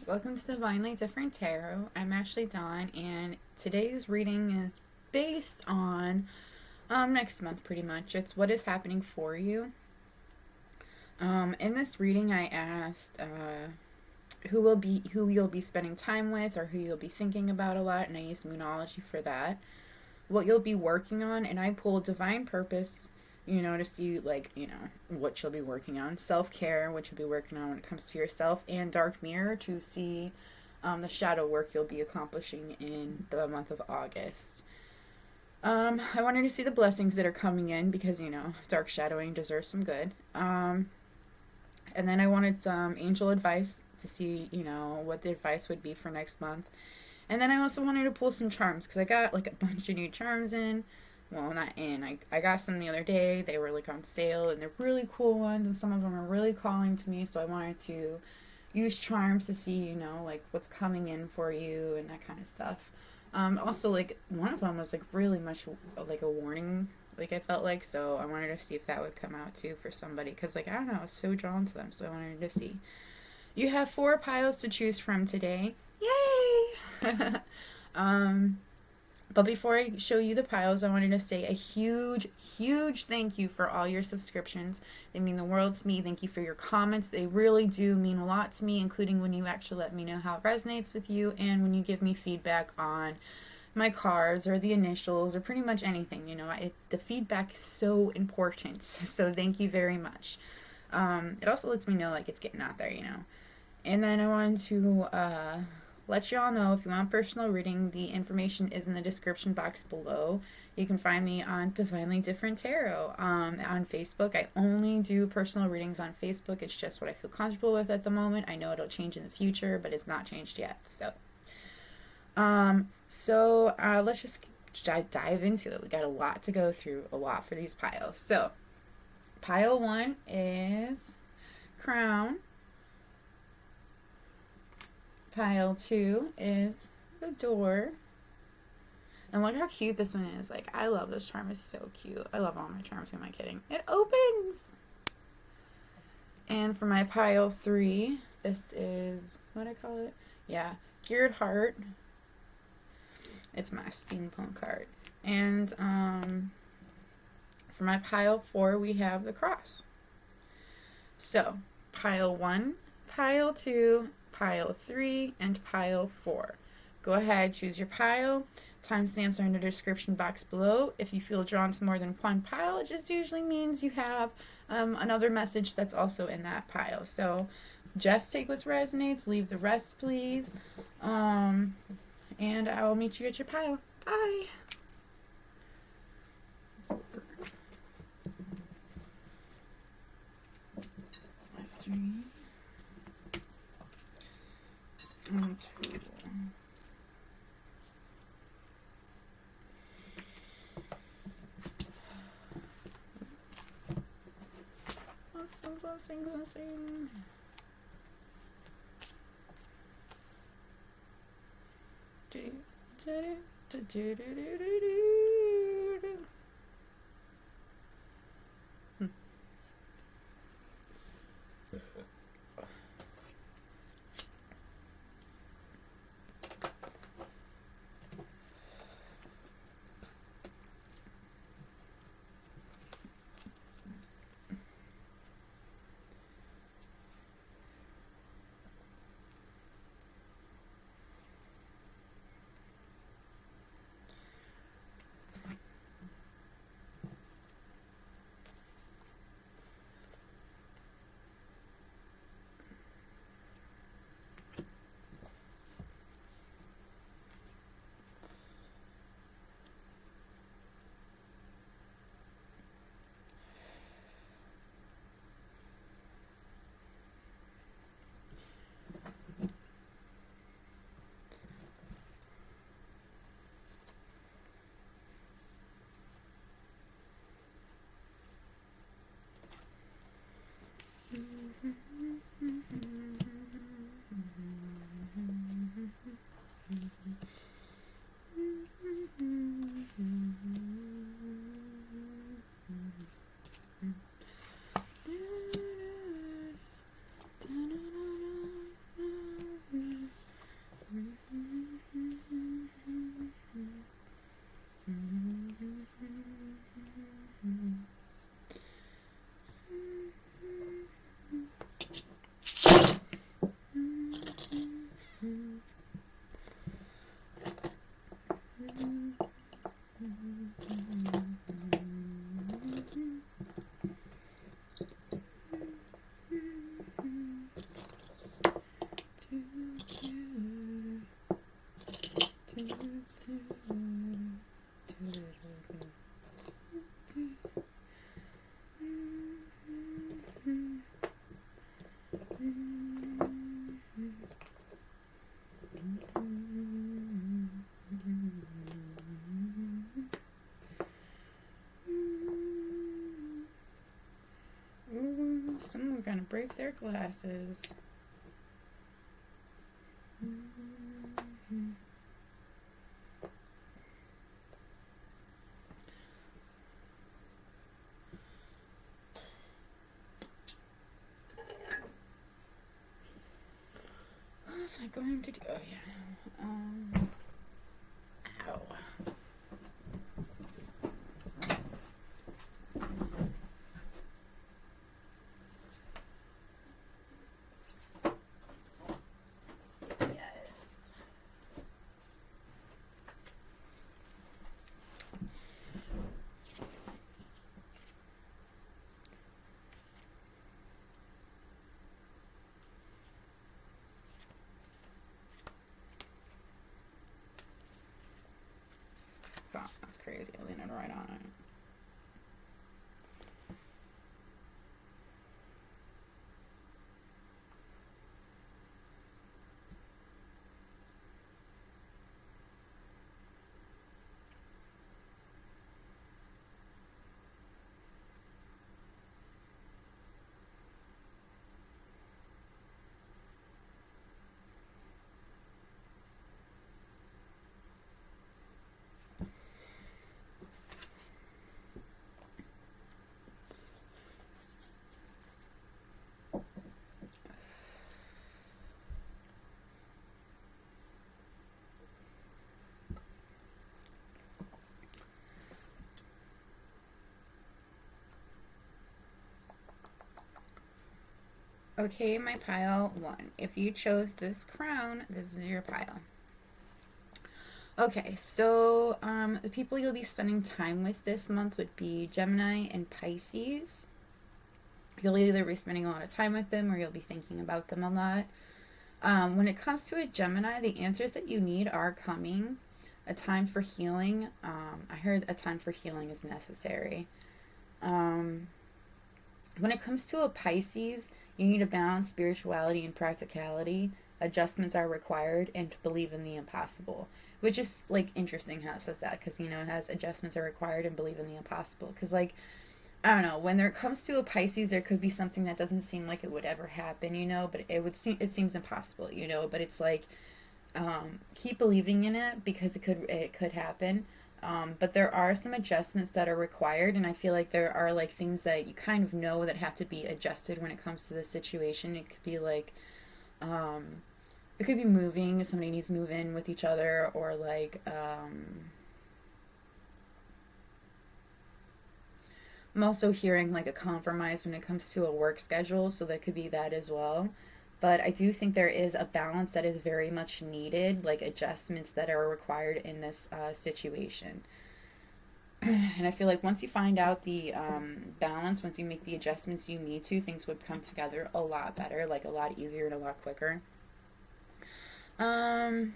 welcome to Divinely Different Tarot. I'm Ashley Dawn, and today's reading is based on next month, pretty much. It's what is happening for you. In this reading, I asked who you'll be spending time with, or who you'll be thinking about a lot, and I used Moonology for that. What you'll be working on, and I pulled Divine Purpose, to see, what you'll be working on. Self-care, what you'll be working on when it comes to yourself. And Dark Mirror, to see the shadow work you'll be accomplishing in the month of August. I wanted to see the blessings that are coming in because, dark shadowing deserves some good. And then I wanted some angel advice to see, what the advice would be for next month. And then I also wanted to pull some charms because I got, a bunch of new charms in. Well, not in. I got some the other day. They were, on sale, and they're really cool ones, and some of them are really calling to me, so I wanted to use charms to see, what's coming in for you and that kind of stuff. Also, one of them was, really much, a warning, I felt like, so I wanted to see if that would come out, too, for somebody, because, I don't know, I was so drawn to them, so I wanted to see. You have 4 piles to choose from today. Yay! But before I show you the piles, I wanted to say a huge, huge thank you for all your subscriptions. They mean the world to me. Thank you for your comments. They really do mean a lot to me, including when you actually let me know how it resonates with you and when you give me feedback on my cards or the initials or pretty much anything. The feedback is so important. So thank you very much. It also lets me know it's getting out there, And then I wanted to let you all know, if you want personal reading, the information is in the description box below. You can find me on Divinely Different Tarot on Facebook. I only do personal readings on Facebook. It's just what I feel comfortable with at the moment. I know it'll change in the future, but it's not changed yet. So let's just dive into it. We got a lot to go through, a lot for these piles. So pile 1 is Crown. Pile 2 is the Door. And look how cute this one is. I love this charm. It's so cute. I love all my charms. Who am I kidding? It opens! And for my pile 3, this is, what do I call it? Yeah, Geared Heart. It's my steampunk card. And for my pile 4, we have the Cross. So, pile 1, pile 2, pile 3, and pile 4. Go ahead, choose your pile. Timestamps are in the description box below. If you feel drawn to more than one pile, it just usually means you have another message that's also in that pile. So just take what resonates, leave the rest, please. And I'll meet you at your pile. Bye. 3. And 2. Blessing. break their glasses. What was I going to do? Oh, yeah. Ow. Oh, that's crazy. I landed right on it. Okay, my pile 1. If you chose this crown, this is your pile. Okay, so the people you'll be spending time with this month would be Gemini and Pisces. You'll either be spending a lot of time with them or you'll be thinking about them a lot. When it comes to a Gemini, the answers that you need are coming. A time for healing. I heard a time for healing is necessary. When it comes to a Pisces, you need to balance spirituality and practicality. Adjustments are required and to believe in the impossible. Which is, like, interesting how it says that. Because, you know, it has adjustments are required and believe in the impossible. Because, like, I don't know. When it comes to a Pisces, there could be something that doesn't seem like it would ever happen, you know. But it seems impossible, you know. But it's like, keep believing in it because it could happen. But there are some adjustments that are required, and I feel like there are like things that you kind of know that have to be adjusted when it comes to the situation. It could be like, it could be moving. Somebody needs to move in with each other, or like, I'm also hearing like a compromise when it comes to a work schedule, so there could be that as well. But I do think there is a balance that is very much needed, like adjustments that are required in this situation. And I feel like once you find out the balance, once you make the adjustments you need to, things would come together a lot better, like a lot easier and a lot quicker. And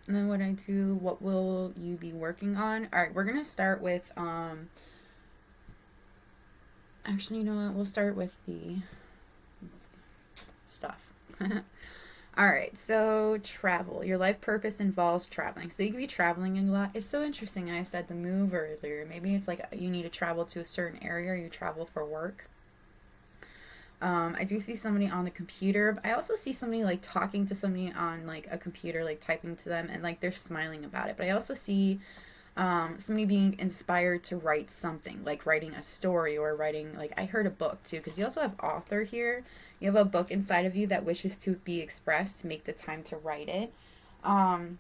then what I do, what will you be working on? All right, we're going to start with, actually, you know what? We'll start with the stuff. All right, so travel. Your life purpose involves traveling. So you could be traveling a lot. It's so interesting. I said the move earlier. Maybe it's like you need to travel to a certain area or you travel for work. I do see somebody on the computer. But I also see somebody like talking to somebody on like a computer, like typing to them, and like they're smiling about it. But I also see somebody being inspired to write something, like writing a story or writing, like I heard a book too, because you also have author here. You have a book inside of you that wishes to be expressed, to make the time to write it. And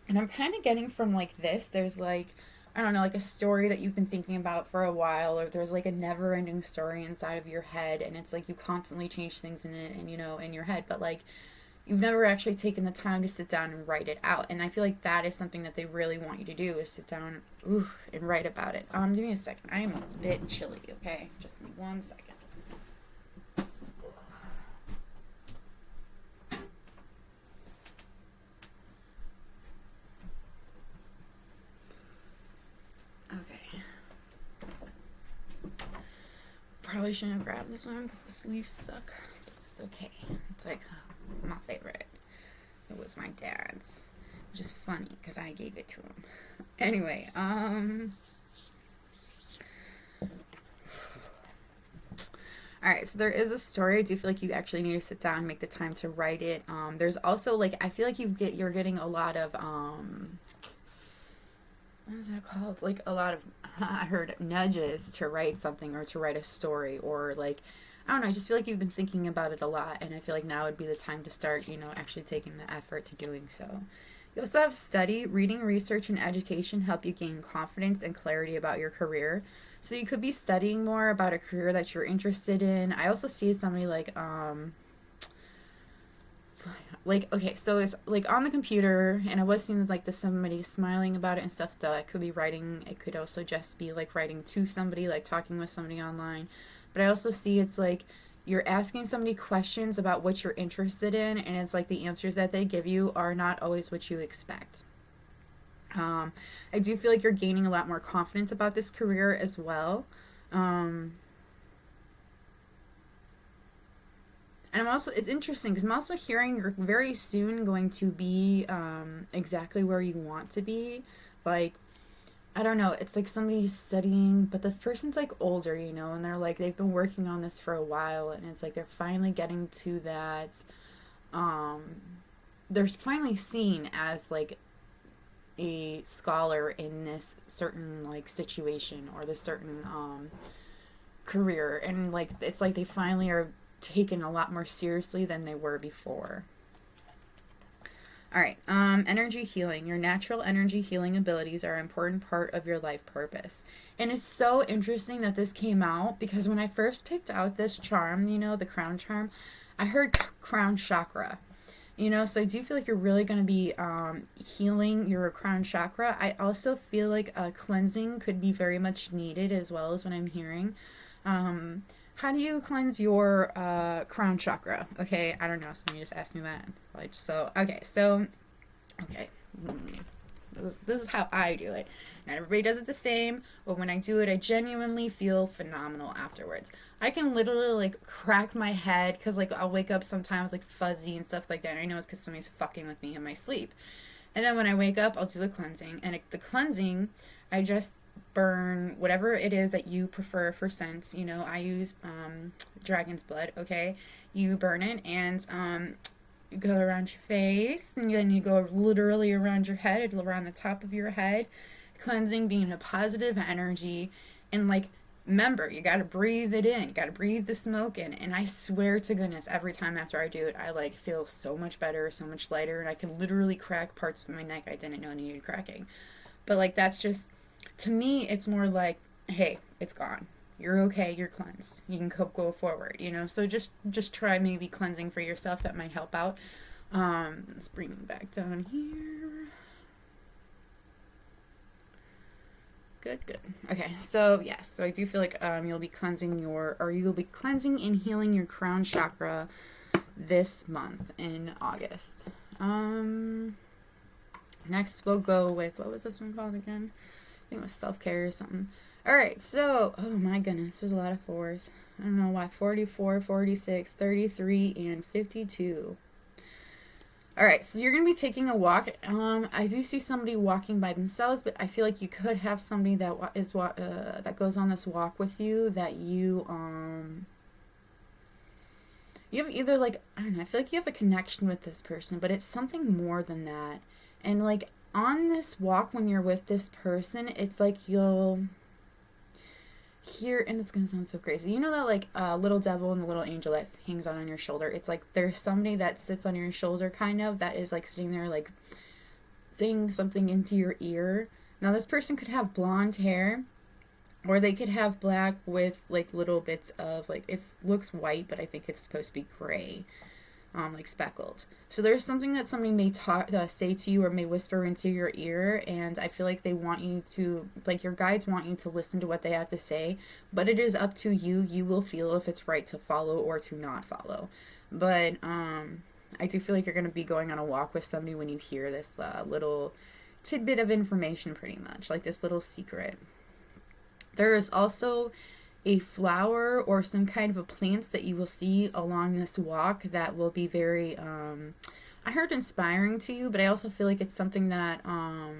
I'm kind of getting from like this, there's like, I don't know, like a story that you've been thinking about for a while, or there's like a never ending story inside of your head, and it's like you constantly change things in it, and you know, in your head, but like you've never actually taken the time to sit down and write it out. And I feel like that is something that they really want you to do, is sit down and write about it. Give me a second. I am a bit chilly, okay? Just give me 1 second. Okay. Probably shouldn't have grabbed this one because the sleeves suck. It's okay. It's like my favorite. It was my dad's. Which is funny because I gave it to him. Anyway, All right, so there is a story. I do feel like you actually need to sit down and make the time to write it. There's also like I feel like you're getting a lot of what is that called? Like a lot of I heard nudges to write something or to write a story or like I don't know. I just feel like you've been thinking about it a lot, and I feel like now would be the time to start. Actually taking the effort to doing so. You also have study, reading, research, and education help you gain confidence and clarity about your career. So you could be studying more about a career that you're interested in. I also see somebody like okay, so it's like on the computer, and I was seeing like the somebody smiling about it and stuff. Though I could be writing, it could also just be like writing to somebody, like talking with somebody online. But I also see it's like you're asking somebody questions about what you're interested in, and it's like the answers that they give you are not always what you expect. I do feel like you're gaining a lot more confidence about this career as well. Um, and it's interesting because I'm also hearing you're very soon going to be exactly where you want to be. Like, I don't know, it's like somebody's studying, but this person's like older, and they're like, they've been working on this for a while, and it's like they're finally getting to that. Um, they're finally seen as like a scholar in this certain like situation or this certain career, and like it's like they finally are taken a lot more seriously than they were before. All right, energy healing. Your natural energy healing abilities are an important part of your life purpose. And it's so interesting that this came out because when I first picked out this charm, the crown charm, I heard crown chakra. So I do feel like you're really going to be healing your crown chakra. I also feel like cleansing could be very much needed as well as what I'm hearing. Um, how do you cleanse your crown chakra? Okay, I don't know. Somebody just asked me that. Okay. This is how I do it. Not everybody does it the same, but when I do it, I genuinely feel phenomenal afterwards. I can literally like crack my head because like I'll wake up sometimes like fuzzy and stuff like that. And I know it's because somebody's fucking with me in my sleep. And then when I wake up, I'll do a cleansing. And the cleansing, I just burn whatever it is that you prefer for scents. I use dragon's blood, okay? You burn it and you go around your face, and then you go literally around your head, around the top of your head. Cleansing being a positive energy, and like, remember, you gotta breathe it in. You gotta breathe the smoke in. And I swear to goodness, every time after I do it, I like feel so much better, so much lighter, and I can literally crack parts of my neck I didn't know needed cracking. But like, that's just, to me, it's more like, hey, it's gone. You're okay. You're cleansed. You can go forward. So just try maybe cleansing for yourself. That might help out. Let's bring it back down here. Good. Okay, so yes, so I do feel like you'll be cleansing and healing your crown chakra this month in August. Next we'll go with, what was this one called again? I think it was self-care or something. Alright, so, oh my goodness, there's a lot of fours. I don't know why. 44, 46, 33, and 52. Alright, so you're going to be taking a walk. I do see somebody walking by themselves, but I feel like you could have somebody that goes on this walk with you that you have either like, I don't know, I feel like you have a connection with this person, but it's something more than that. And like on this walk when you're with this person, it's like you'll hear, and it's gonna sound so crazy, that like little devil and the little angel that hangs out on your shoulder, it's like there's somebody that sits on your shoulder kind of that is like sitting there like saying something into your ear. Now this person could have blonde hair, or they could have black with like little bits of like, it looks white, but I think it's supposed to be gray, like speckled. So there's something that somebody may say to you or may whisper into your ear, and I feel like they want you to, like your guides want you to listen to what they have to say, but it is up to you. You will feel if it's right to follow or to not follow. But I do feel like you're going to be going on a walk with somebody when you hear this little tidbit of information, pretty much, like this little secret. There is also a flower or some kind of a plant that you will see along this walk that will be very, I heard inspiring to you, but I also feel like it's something that, I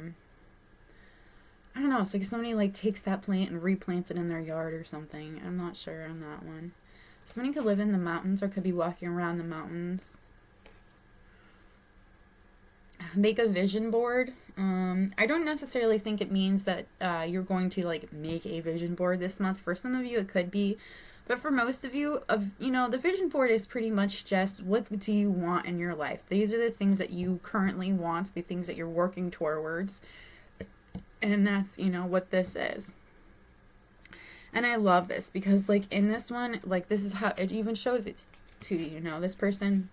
don't know, it's like somebody like takes that plant and replants it in their yard or something. I'm not sure on that one. Somebody could live in the mountains or could be walking around the mountains. Make a vision board. I don't necessarily think it means that you're going to like make a vision board this month. For some of you, it could be, but for most of you, the vision board is pretty much just what do you want in your life. These are the things that you currently want, the things that you're working towards, and that's what this is. And I love this because like in this one, like this is how it even shows it to you. This person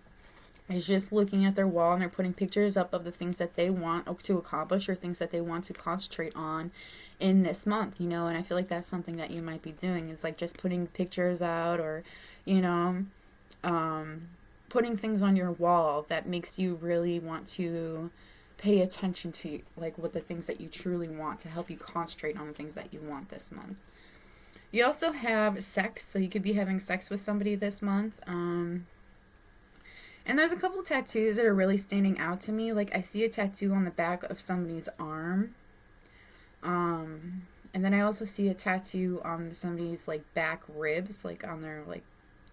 is just looking at their wall and they're putting pictures up of the things that they want to accomplish or things that they want to concentrate on in this month, and I feel like that's something that you might be doing is like just putting pictures out or, putting things on your wall that makes you really want to pay attention to like what the things that you truly want to help you concentrate on the things that you want this month. You also have sex, so you could be having sex with somebody this month. And there's a couple tattoos that are really standing out to me. Like I see a tattoo on the back of somebody's arm. And then I also see a tattoo on somebody's like back ribs, like on their like,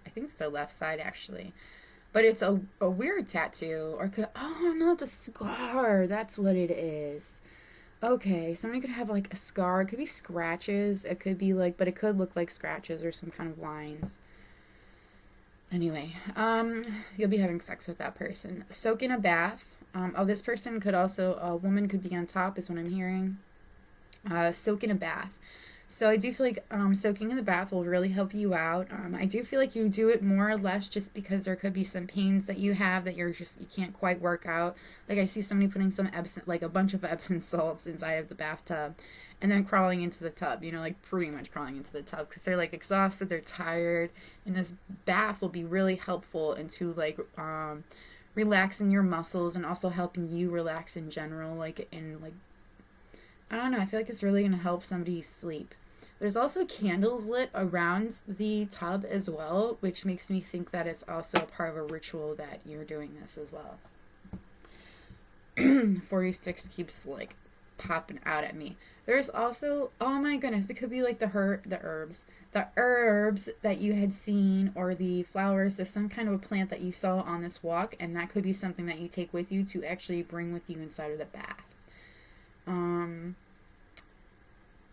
I think it's their left side actually. But it's a weird tattoo. Oh no, it's a scar. That's what it is. Okay, somebody could have like a scar. It could be scratches. It could be like, but it could look like scratches or some kind of lines. Anyway, you'll be having sex with that person. Soak in a bath. This person could also, a woman could be on top is what I'm hearing. Soak in a bath. So I do feel like soaking in the bath will really help you out. I do feel like you do it more or less just because there could be some pains that you have that you can't quite work out. Like I see somebody putting some Epsom, like a bunch of Epsom salts inside of the bathtub and then crawling into the tub, like pretty much crawling into the tub because they're like exhausted, they're tired. And this bath will be really helpful into like relaxing your muscles and also helping you relax in general, like in like I don't know, I feel like it's really going to help somebody sleep. There's also candles lit around the tub as well, which makes me think that it's also a part of a ritual that you're doing this as well. 46 keeps like popping out at me. There's also, oh my goodness, it could be like the herbs that you had seen or the flowers. There's some kind of a plant that you saw on this walk, and that could be something that you take with you to actually bring with you inside of the bath.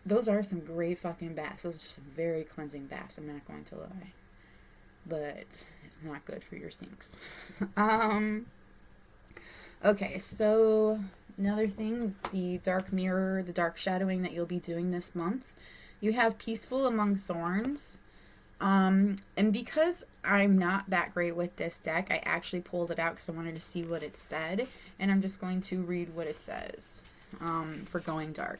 Those are some great fucking baths. Those are just very cleansing baths, I'm not going to lie. But it's not good for your sinks. Okay, so another thing, the dark mirror, the dark shadowing that you'll be doing this month. You have Peaceful Among Thorns. And because I'm not that great with this deck, I actually pulled it out because I wanted to see what it said. And I'm just going to read what it says for going dark.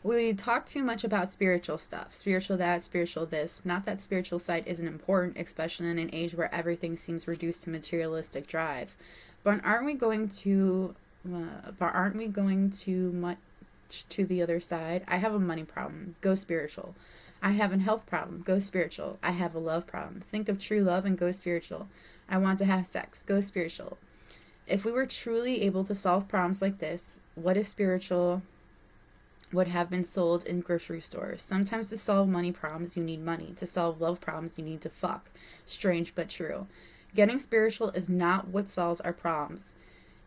We talk too much about spiritual stuff. Spiritual that, spiritual this. Not that spiritual side isn't important, especially in an age where everything seems reduced to materialistic drive. But aren't we going too much to the other side? I have a money problem. Go spiritual. I have a health problem. Go spiritual. I have a love problem. Think of true love and go spiritual. I want to have sex. Go spiritual. If we were truly able to solve problems like this, what is spiritual would have been sold in grocery stores. Sometimes to solve money problems, you need money. To solve love problems, you need to fuck. Strange but true. Getting spiritual is not what solves our problems.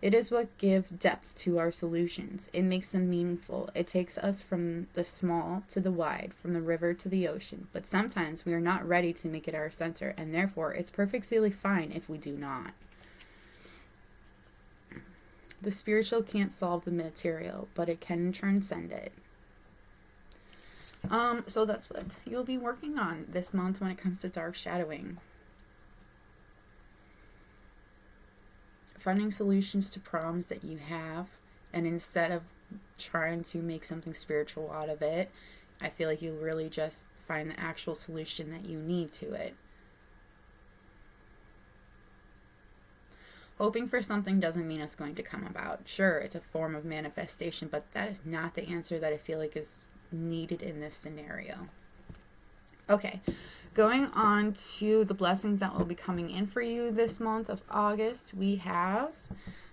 It is what gives depth to our solutions. It makes them meaningful. It takes us from the small to the wide, from the river to the ocean. But sometimes we are not ready to make it our center, and therefore it's perfectly fine if we do not. The spiritual can't solve the material, but it can transcend it. So that's what you'll be working on this month when it comes to dark shadowing. Finding solutions to problems that you have, and instead of trying to make something spiritual out of it, I feel like you'll really just find the actual solution that you need to it. Hoping for something doesn't mean it's going to come about. Sure, it's a form of manifestation, but that is not the answer that I feel like is needed in this scenario. Okay, going on to the blessings that will be coming in for you this month of August, we have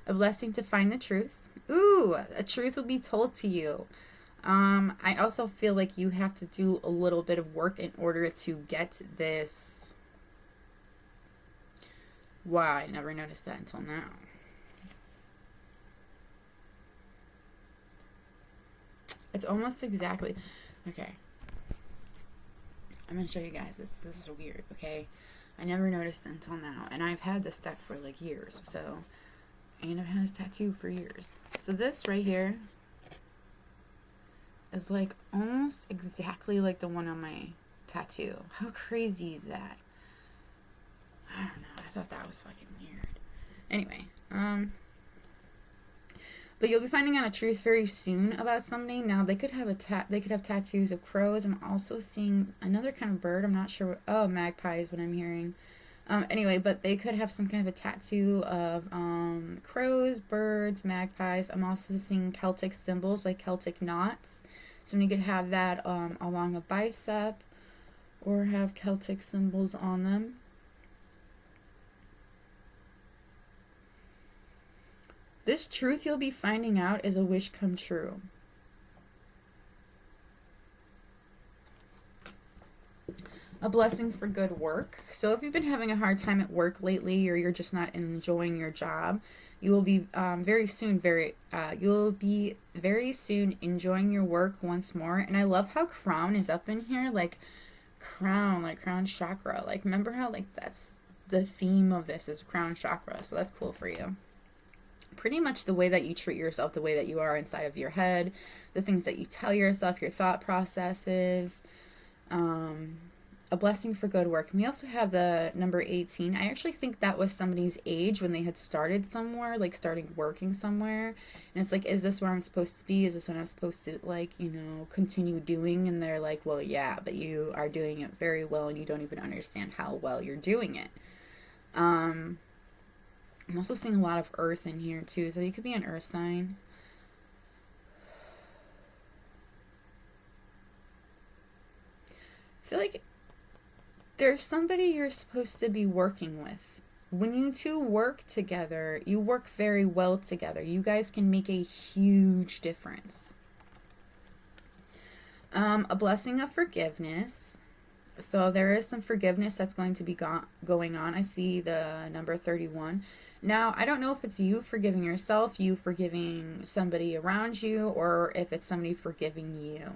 a blessing to find the truth. Ooh, a truth will be told to you. I also feel like you have to do a little bit of work in order to get this. Wow, I never noticed that until now. It's almost exactly. Okay. I'm going to show you guys. This is weird, okay? I never noticed until now. And I've had this deck for like years. So, and I've had this tattoo for years. So this right here is like almost exactly like the one on my tattoo. How crazy is that? I don't know. I thought that was fucking weird. Anyway, but you'll be finding out a truth very soon about somebody. Now they could have they could have tattoos of crows. I'm also seeing another kind of bird. I'm not sure. Oh, magpie is what I'm hearing. Anyway, but they could have some kind of a tattoo of crows, birds, magpies. I'm also seeing Celtic symbols like Celtic knots. Somebody could have that along a bicep or have Celtic symbols on them. This truth you'll be finding out is a wish come true. A blessing for good work. So if you've been having a hard time at work lately, or you're just not enjoying your job, you will be very soon enjoying your work once more. And I love how crown is up in here, like crown chakra. Like, remember how like that's the theme of this is crown chakra. So that's cool for you. Pretty much the way that you treat yourself, the way that you are inside of your head, the things that you tell yourself, your thought processes. A blessing for good work. And we also have the number 18. I actually think that was somebody's age when they had started somewhere, like starting working somewhere. And it's like, is this where I'm supposed to be? Is this what I'm supposed to, like, continue doing? And they're like, well, yeah, but you are doing it very well and you don't even understand how well you're doing it. I'm also seeing a lot of earth in here too. So you could be an earth sign. I feel like there's somebody you're supposed to be working with. When you two work together, you work very well together. You guys can make a huge difference. A blessing of forgiveness. So there is some forgiveness that's going to be going on. I see the number 31. Now, I don't know if it's you forgiving yourself, you forgiving somebody around you, or if it's somebody forgiving you.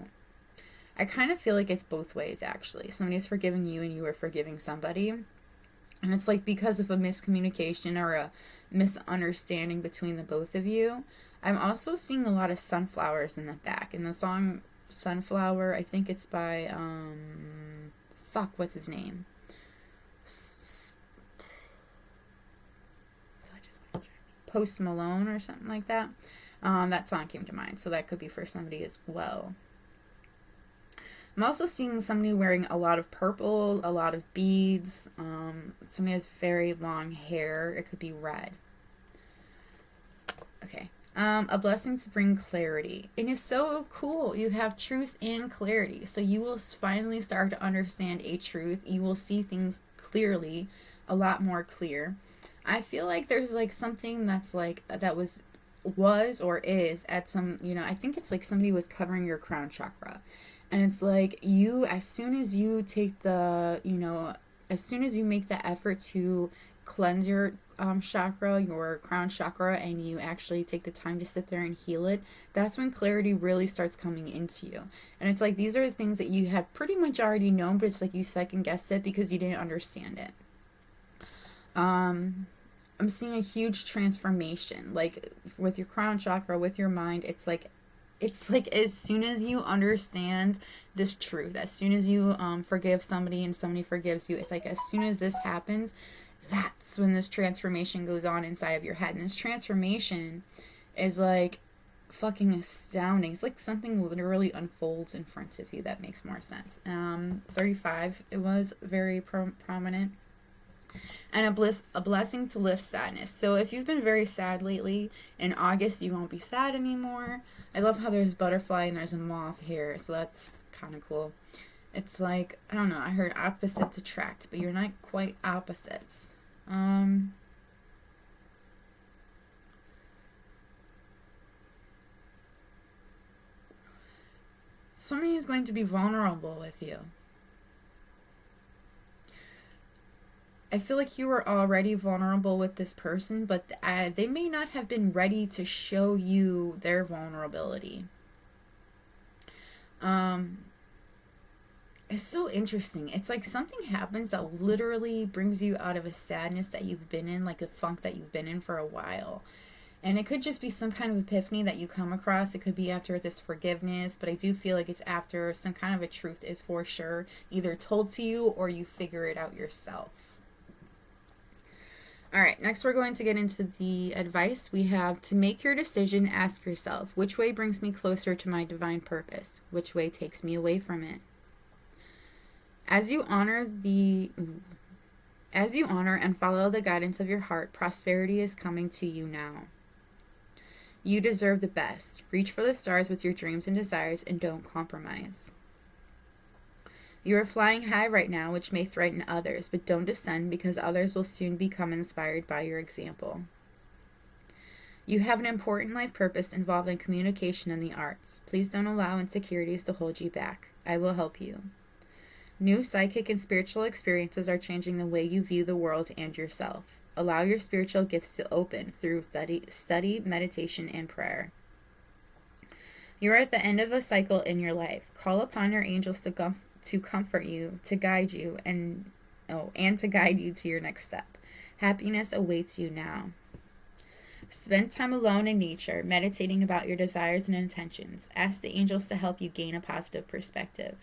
I kind of feel like it's both ways, actually. Somebody's forgiving you and you are forgiving somebody. And it's like because of a miscommunication or a misunderstanding between the both of you. I'm also seeing a lot of sunflowers in the back. In the song Sunflower, I think it's by, what's his name? Post Malone or something like that. That song came to mind. So that could be for somebody as well. I'm also seeing somebody wearing a lot of purple, a lot of beads. Somebody has very long hair. It could be red. Okay. A blessing to bring clarity. It is so cool. You have truth and clarity. So you will finally start to understand a truth. You will see things clearly, a lot more clear. I feel like there's like something that's like, that was or is at some, I think it's like somebody was covering your crown chakra. And it's like as soon as you take as soon as you make the effort to cleanse your chakra, your crown chakra, and you actually take the time to sit there and heal it, that's when clarity really starts coming into you. And it's like these are the things that you had pretty much already known, but it's like you second guessed it because you didn't understand it. I'm seeing a huge transformation, like with your crown chakra, with your mind. It's like as soon as you understand this truth, as soon as you forgive somebody and somebody forgives you, it's like as soon as this happens, that's when this transformation goes on inside of your head. And this transformation is like fucking astounding. It's like something literally unfolds in front of you. That makes more sense. 35, it was very prominent. And a blessing to lift sadness. So if you've been very sad lately, in August you won't be sad anymore. I love how there's butterfly and there's a moth here, so that's kind of cool. It's like, I don't know, I heard opposites attract, but you're not quite opposites. Somebody is going to be vulnerable with you. I feel like you were already vulnerable with this person, but they may not have been ready to show you their vulnerability. It's so interesting. It's like something happens that literally brings you out of a sadness that you've been in, like a funk that you've been in for a while. And it could just be some kind of epiphany that you come across. It could be after this forgiveness, but I do feel like it's after some kind of a truth is for sure either told to you or you figure it out yourself. All right, next we're going to get into the advice. We have to make your decision, ask yourself, which way brings me closer to my divine purpose? Which way takes me away from it? As you honor and follow the guidance of your heart, prosperity is coming to you now. You deserve the best. Reach for the stars with your dreams and desires and don't compromise. You are flying high right now, which may threaten others, but don't descend because others will soon become inspired by your example. You have an important life purpose involving communication and the arts. Please don't allow insecurities to hold you back. I will help you. New psychic and spiritual experiences are changing the way you view the world and yourself. Allow your spiritual gifts to open through study, meditation, and prayer. You're at the end of a cycle in your life. Call upon your angels to comfort you, to guide you, and to guide you to your next step. Happiness awaits you now. Spend time alone in nature, meditating about your desires and intentions. Ask the angels to help you gain a positive perspective.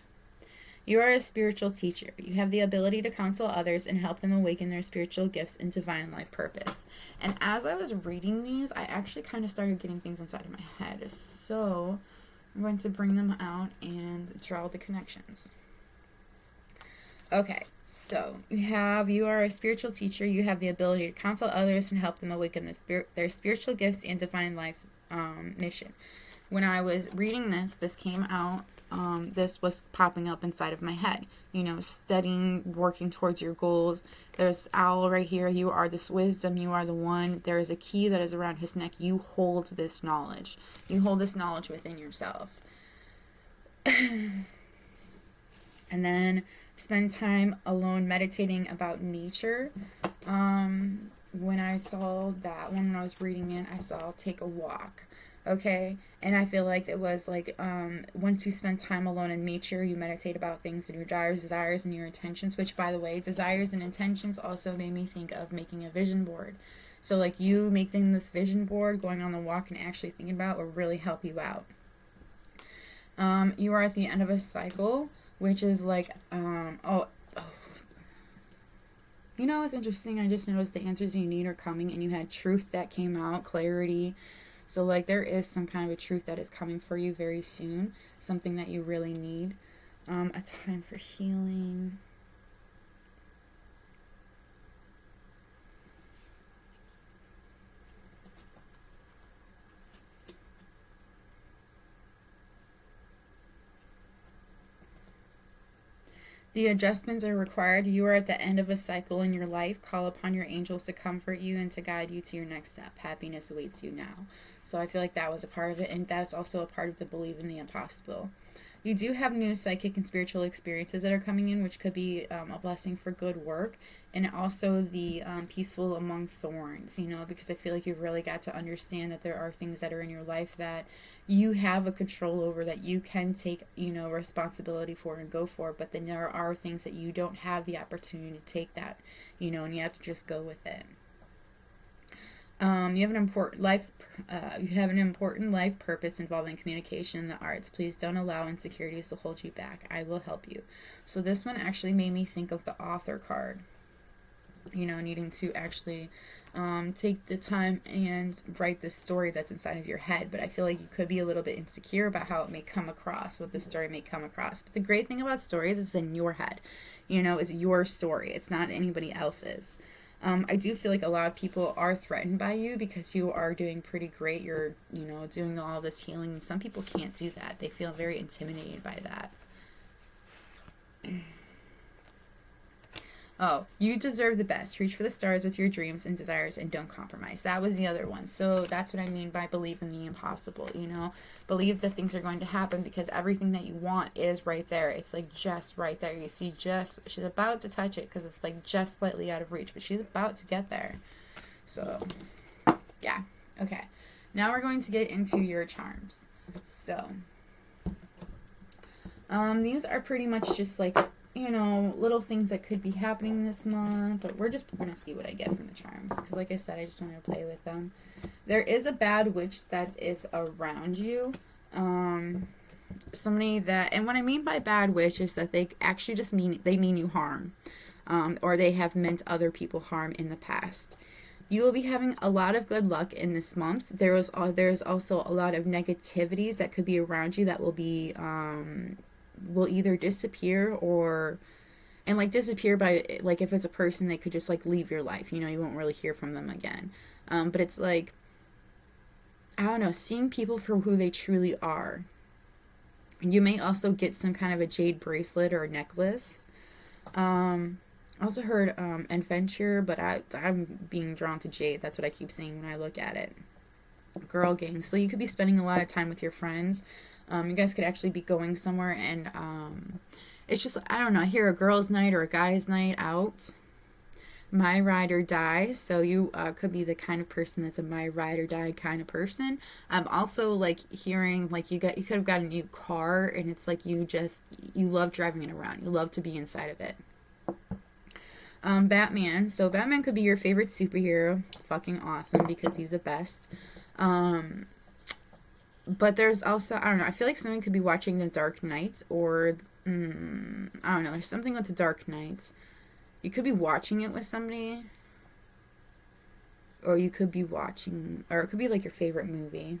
You are a spiritual teacher. You have the ability to counsel others and help them awaken their spiritual gifts and divine life purpose. And as I was reading these, I actually kind of started getting things inside of my head. So I'm going to bring them out and draw the connections. Okay, so you are a spiritual teacher. You have the ability to counsel others and help them awaken their spiritual gifts and divine life mission. When I was reading this came out. This was popping up inside of my head. Studying, working towards your goals. There's Owl right here. You are this wisdom. You are the one. There is a key that is around his neck. You hold this knowledge. You hold this knowledge within yourself. And then spend time alone meditating about nature. When I saw that one, when I was reading it, I saw take a walk. Okay, and I feel like it was like once you spend time alone in nature, you meditate about things and your desires and your intentions, which, by the way, desires and intentions also made me think of making a vision board. So like you making this vision board, going on the walk and actually thinking about will really help you out. You are at the end of a cycle, which is like it's interesting. I just noticed the answers you need are coming, and you had truth that came out, clarity. So, like, there is some kind of a truth that is coming for you very soon. Something that you really need. A time for healing. The adjustments are required. You are at the end of a cycle in your life. Call upon your angels to comfort you and to guide you to your next step. Happiness awaits you now. So I feel like that was a part of it, and that's also a part of the belief in the impossible. You do have new psychic and spiritual experiences that are coming in, which could be a blessing for good work, and also the peaceful among thorns, because I feel like you've really got to understand that there are things that are in your life that you have a control over, that you can take, responsibility for and go for, but then there are things that you don't have the opportunity to take that, and you have to just go with it. You have an important life purpose involving communication and the arts. Please don't allow insecurities to hold you back. I will help you. So this one actually made me think of the author card. Needing to actually take the time and write this story that's inside of your head. But I feel like you could be a little bit insecure about how it may come across, what the story may come across. But the great thing about stories is it's in your head. It's your story. It's not anybody else's. I do feel like a lot of people are threatened by you because you are doing pretty great. You're, doing all this healing. Some people can't do that. They feel very intimidated by that. Oh, you deserve the best. Reach for the stars with your dreams and desires and don't compromise. That was the other one. So that's what I mean by believe in the impossible, you know? Believe that things are going to happen because everything that you want is right there. It's like just right there. You see, just, she's about to touch it because it's like just slightly out of reach, but she's about to get there. So, yeah. Okay. Now we're going to get into your charms. So, these are pretty much just like, you know, little things that could be happening this month, but we're just going to see what I get from the charms, because like I said, I just want to play with them. There is a bad witch that is around you, somebody that, and what I mean by bad witch is that they actually just mean you harm, or they have meant other people harm in the past. You will be having a lot of good luck in this month. There's also a lot of negativities that could be around you that will be, will either disappear and like disappear by, like, if it's a person, they could just like leave your life, you know, you won't really hear from them again. But it's like, I don't know, seeing people for who they truly are. You may also get some kind of a jade bracelet or a necklace. Also heard adventure, but I'm being drawn to jade. That's what I keep saying when I look at it. Girl gang. So you could be spending a lot of time with your friends. You guys could actually be going somewhere, and it's just, I don't know, I hear a girl's night or a guy's night out. My ride or die. So you could be the kind of person that's a my ride or die kind of person. I'm also like hearing like you could have got a new car, and it's like you love driving it around. You love to be inside of it. Batman. So Batman could be your favorite superhero. Fucking awesome, because he's the best. But there's also, I don't know, I feel like someone could be watching The Dark Knight, or, I don't know, there's something with The Dark Knight. You could be watching it with somebody, or you could be watching, or it could be like your favorite movie.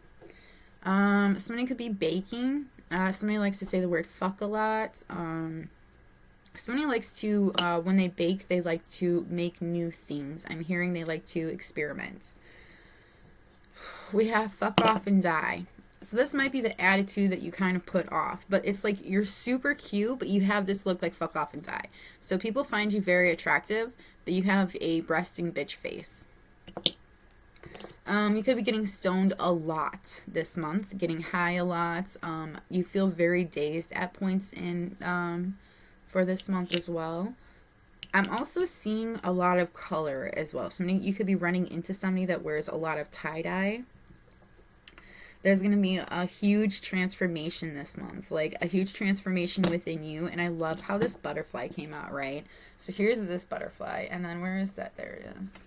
Somebody could be baking. Somebody likes to say the word fuck a lot. Somebody likes to, when they bake, they like to make new things. I'm hearing they like to experiment. We have fuck off and die. So this might be the attitude that you kind of put off, but it's like you're super cute, but you have this look like fuck off and die. So people find you very attractive, but you have a breasting bitch face. You could be getting stoned a lot this month, getting high a lot. You feel very dazed at points in for this month as well. I'm also seeing a lot of color as well. You could be running into somebody that wears a lot of tie-dye. There's going to be a huge transformation this month, like a huge transformation within you. And I love how this butterfly came out, right? So here's this butterfly. And then where is that? There it is.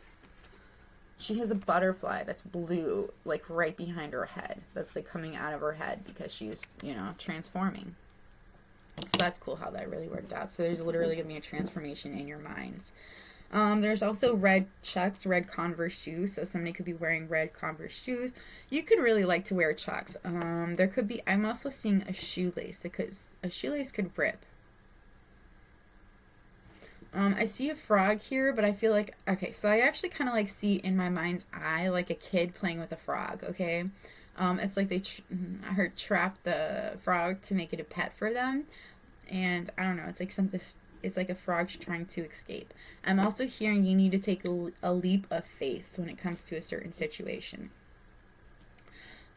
She has a butterfly that's blue, like right behind her head. That's like coming out of her head because she's, you know, transforming. So that's cool how that really worked out. So there's literally going to be a transformation in your minds. There's also red Chucks, red Converse shoes. So somebody could be wearing red Converse shoes. You could really like to wear Chucks. There could be, I'm also seeing a shoelace, because a shoelace could rip. I see a frog here, but I feel like, okay, so I actually kind of like see in my mind's eye like a kid playing with a frog, okay? It's like I heard trap the frog to make it a pet for them. And I don't know, it's like something, it's like a frog's trying to escape. I'm also hearing you need to take a leap of faith when it comes to a certain situation.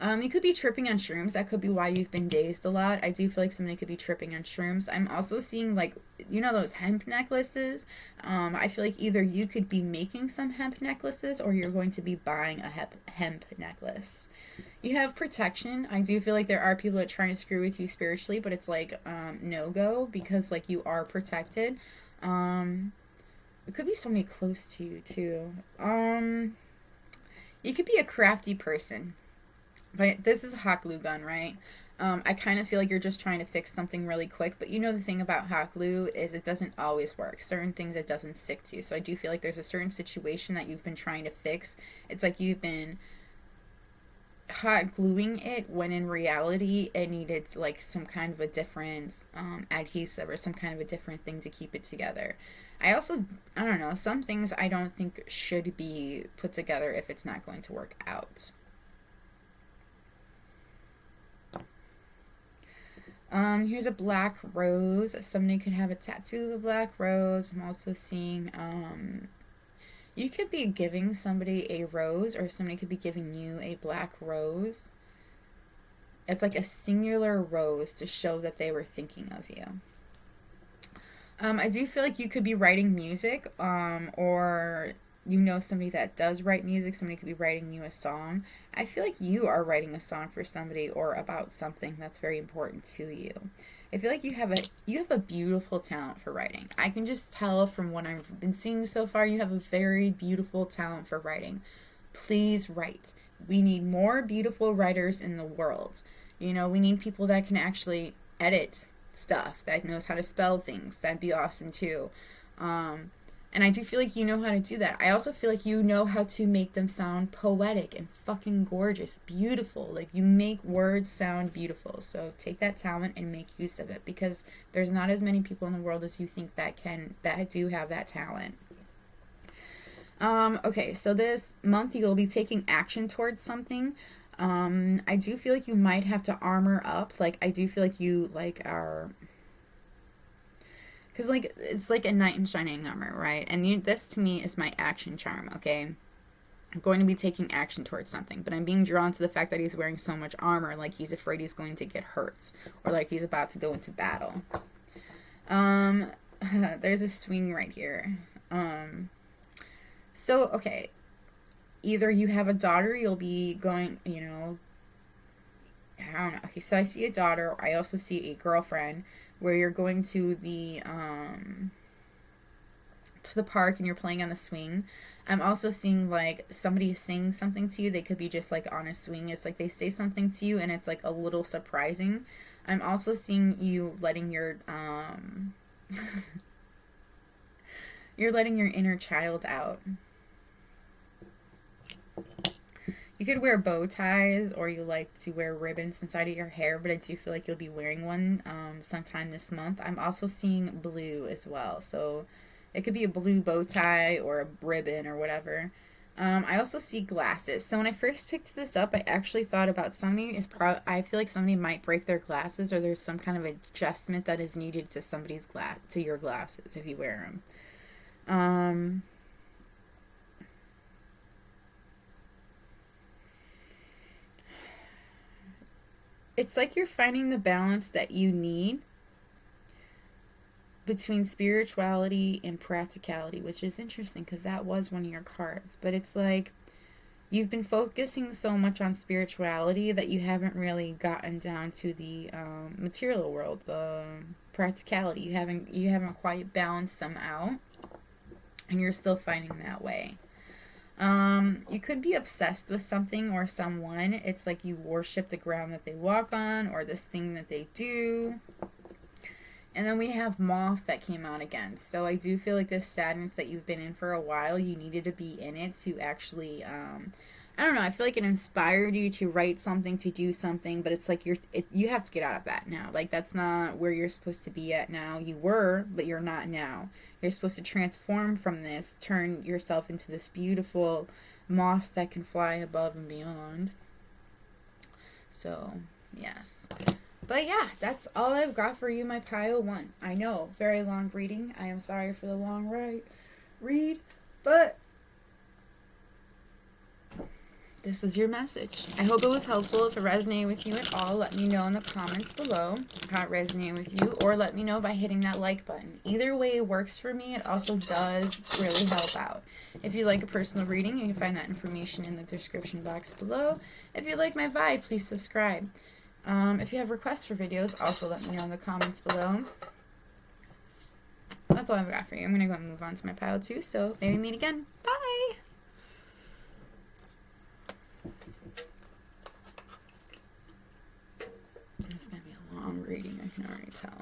You could be tripping on shrooms. That could be why you've been dazed a lot. I do feel like somebody could be tripping on shrooms. I'm also seeing, like, you know those hemp necklaces? I feel like either you could be making some hemp necklaces or you're going to be buying a hemp necklace. You have protection. I do feel like there are people that are trying to screw with you spiritually, but it's like no-go, because like you are protected. It could be somebody close to you too. You could be a crafty person. But this is a hot glue gun, right? I kind of feel like you're just trying to fix something really quick. But you know the thing about hot glue is it doesn't always work. Certain things it doesn't stick to. So I do feel like there's a certain situation that you've been trying to fix. It's like you've been hot gluing it when in reality it needed like some kind of a different adhesive or some kind of a different thing to keep it together. I don't know, some things I don't think should be put together if it's not going to work out. Here's a black rose. Somebody could have a tattoo of a black rose. I'm also seeing, you could be giving somebody a rose, or somebody could be giving you a black rose. It's like a singular rose to show that they were thinking of you. I do feel like you could be writing music, or you know somebody that does write music. Somebody could be writing you a song. I feel like you are writing a song for somebody or about something that's very important to you. I feel like you have a beautiful talent for writing. I can just tell from what I've been seeing so far. You have a very beautiful talent for writing. Please write. We need more beautiful writers in the world. You know, we need people that can actually edit stuff, that knows how to spell things. That'd be awesome too. And I do feel like you know how to do that. I also feel like you know how to make them sound poetic and fucking gorgeous, beautiful. Like, you make words sound beautiful. So take that talent and make use of it, because there's not as many people in the world as you think that do have that talent. Okay, so this month you'll be taking action towards something. I do feel like you might have to armor up. Like, I do feel like you, like, are... Because, like, it's like a knight in shining armor, right? And this, to me, is my action charm, okay? I'm going to be taking action towards something, but I'm being drawn to the fact that he's wearing so much armor, like he's afraid he's going to get hurt, or like he's about to go into battle. There's a swing right here. So, okay, either you have a daughter, you'll be going, you know, I don't know. Okay, so I see a daughter. I also see a girlfriend, where you're going to the park and you're playing on the swing. I'm also seeing, like, somebody saying something to you. They could be just, like, on a swing. It's like they say something to you and it's, like, a little surprising. I'm also seeing you letting your you're letting your inner child out. You could wear bow ties, or you like to wear ribbons inside of your hair, but I do feel like you'll be wearing one sometime this month. I'm also seeing blue as well, so it could be a blue bow tie or a ribbon or whatever. I also see glasses. So when I first picked this up, I actually thought about I feel like somebody might break their glasses, or there's some kind of adjustment that is needed to to your glasses if you wear them. It's like you're finding the balance that you need between spirituality and practicality, which is interesting because that was one of your cards. But it's like you've been focusing so much on spirituality that you haven't really gotten down to the material world, the practicality. You haven't quite balanced them out, and you're still finding that way. You could be obsessed with something or someone. It's like you worship the ground that they walk on, or this thing that they do. And then we have Moth that came out again. So I do feel like this sadness that you've been in for a while, you needed to be in it to actually, I don't know, I feel like it inspired you to write something, to do something, but it's like you have to get out of that now. Like, that's not where you're supposed to be at now. You were, but you're not now. You're supposed to transform from this, turn yourself into this beautiful moth that can fly above and beyond. So, yes. But yeah, that's all I've got for you, my pile one. I know, very long reading. I am sorry for the long read, but this is your message. I hope it was helpful. If it resonated with you at all, let me know in the comments below how it resonated with you, or let me know by hitting that like button. Either way works for me. It also does really help out. If you like a personal reading, you can find that information in the description box below. If you like my vibe, please subscribe. If you have requests for videos, also let me know in the comments below. That's all I've got for you. I'm going to go and move on to my pile 2, so maybe meet again. Bye! It's going to be a long reading, I can already tell.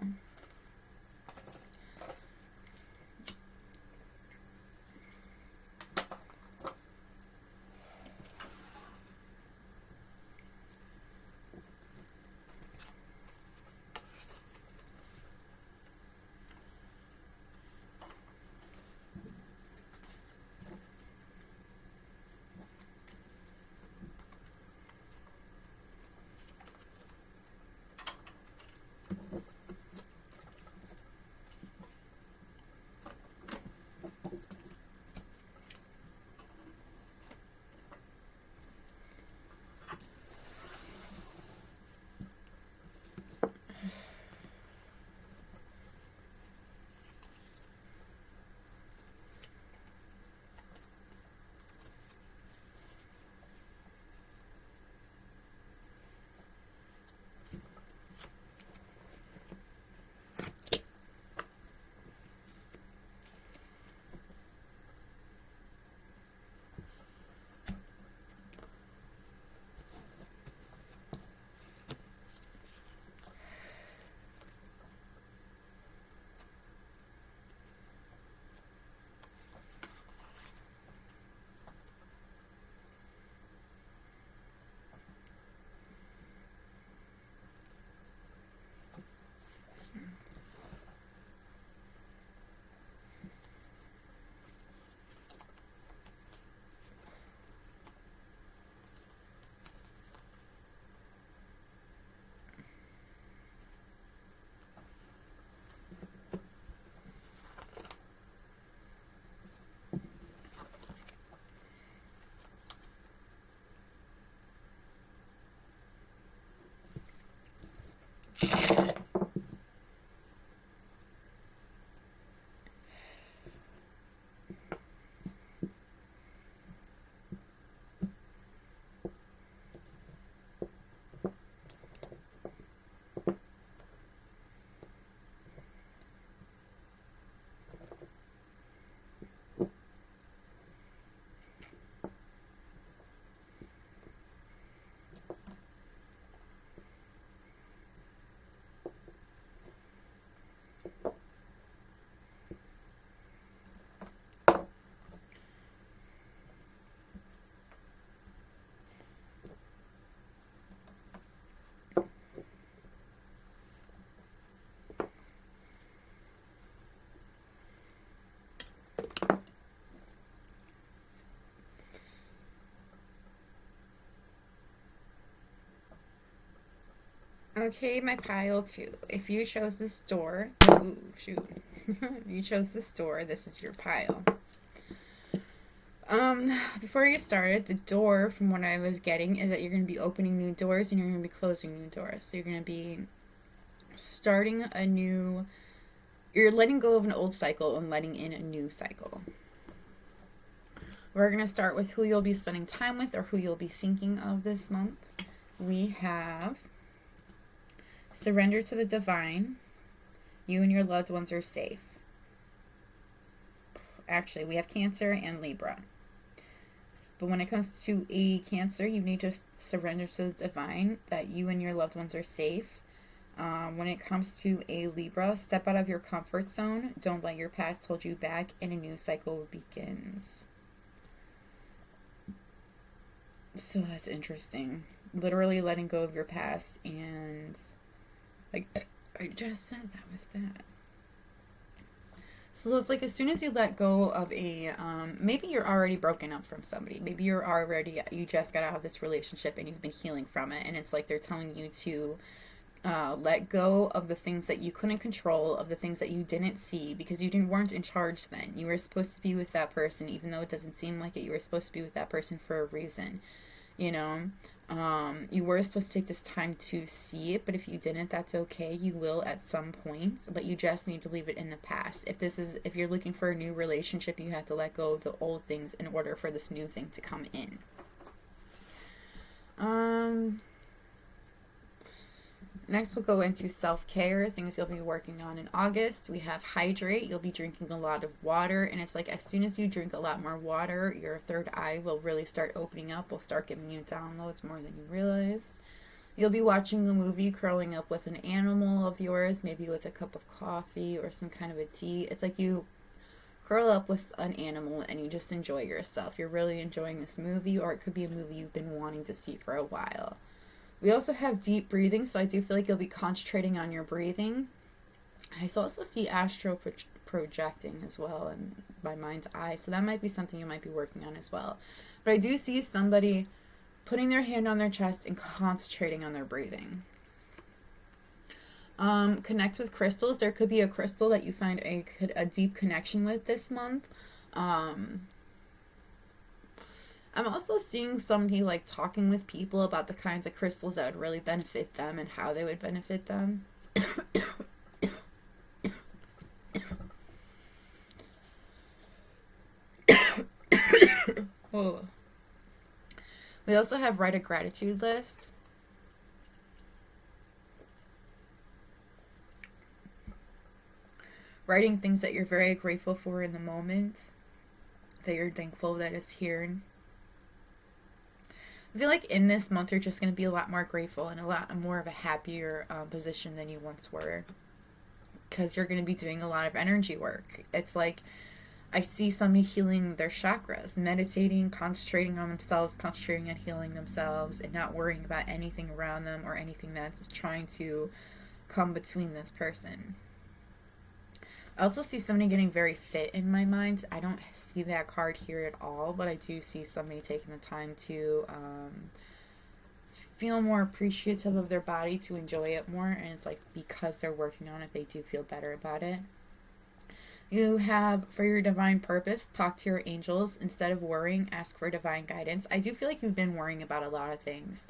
Okay, my pile two. If you chose this door, ooh, shoot. You chose this door, this is your pile. Before you started, the door, from what I was getting, is that you're going to be opening new doors and you're going to be closing new doors. So you're going to be starting a new, you're letting go of an old cycle and letting in a new cycle. We're going to start with who you'll be spending time with or who you'll be thinking of this month. We have surrender to the divine. You and your loved ones are safe. Actually, we have Cancer and Libra. But when it comes to a Cancer, you need to surrender to the divine, that you and your loved ones are safe. When it comes to a Libra, step out of your comfort zone. Don't let your past hold you back, and a new cycle begins. So that's interesting. Literally letting go of your past, and like I just said that with that. So it's like as soon as you let go of a, maybe you're already broken up from somebody. Maybe you just got out of this relationship and you've been healing from it. And it's like they're telling you to let go of the things that you couldn't control, of the things that you didn't see because you weren't in charge then. You were supposed to be with that person, even though it doesn't seem like it. You were supposed to be with that person for a reason, you know? You were supposed to take this time to see it, but if you didn't, that's okay. You will at some point, but you just need to leave it in the past. If you're looking for a new relationship, you have to let go of the old things in order for this new thing to come in. Next, we'll go into self-care, things you'll be working on in August. We have hydrate. You'll be drinking a lot of water, and it's like as soon as you drink a lot more water, your third eye will really start opening up. Will start giving you downloads more than you realize. You'll be watching a movie, curling up with an animal of yours, maybe with a cup of coffee or some kind of a tea. It's like you curl up with an animal and you just enjoy yourself. You're really enjoying this movie, or it could be a movie you've been wanting to see for a while. We also have deep breathing, so I do feel like you'll be concentrating on your breathing. I also see astral projecting as well in my mind's eye, so that might be something you might be working on as well. But I do see somebody putting their hand on their chest and concentrating on their breathing. Connect with crystals. There could be a crystal that you find a deep connection with this month. I'm also seeing somebody like talking with people about the kinds of crystals that would really benefit them and how they would benefit them. Whoa. We also have write a gratitude list. Writing things that you're very grateful for in the moment, that you're thankful that is here. I feel like in this month you're just going to be a lot more grateful and a lot more of a happier position than you once were, because you're going to be doing a lot of energy work. It's like I see somebody healing their chakras, meditating, concentrating on themselves, concentrating on healing themselves, and not worrying about anything around them or anything that's trying to come between this person. I also see somebody getting very fit in my mind. I don't see that card here at all, but I do see somebody taking the time to feel more appreciative of their body, to enjoy it more, and it's like because they're working on it, they do feel better about it. You have, for your divine purpose, talk to your angels. Instead of worrying, ask for divine guidance. I do feel like you've been worrying about a lot of things.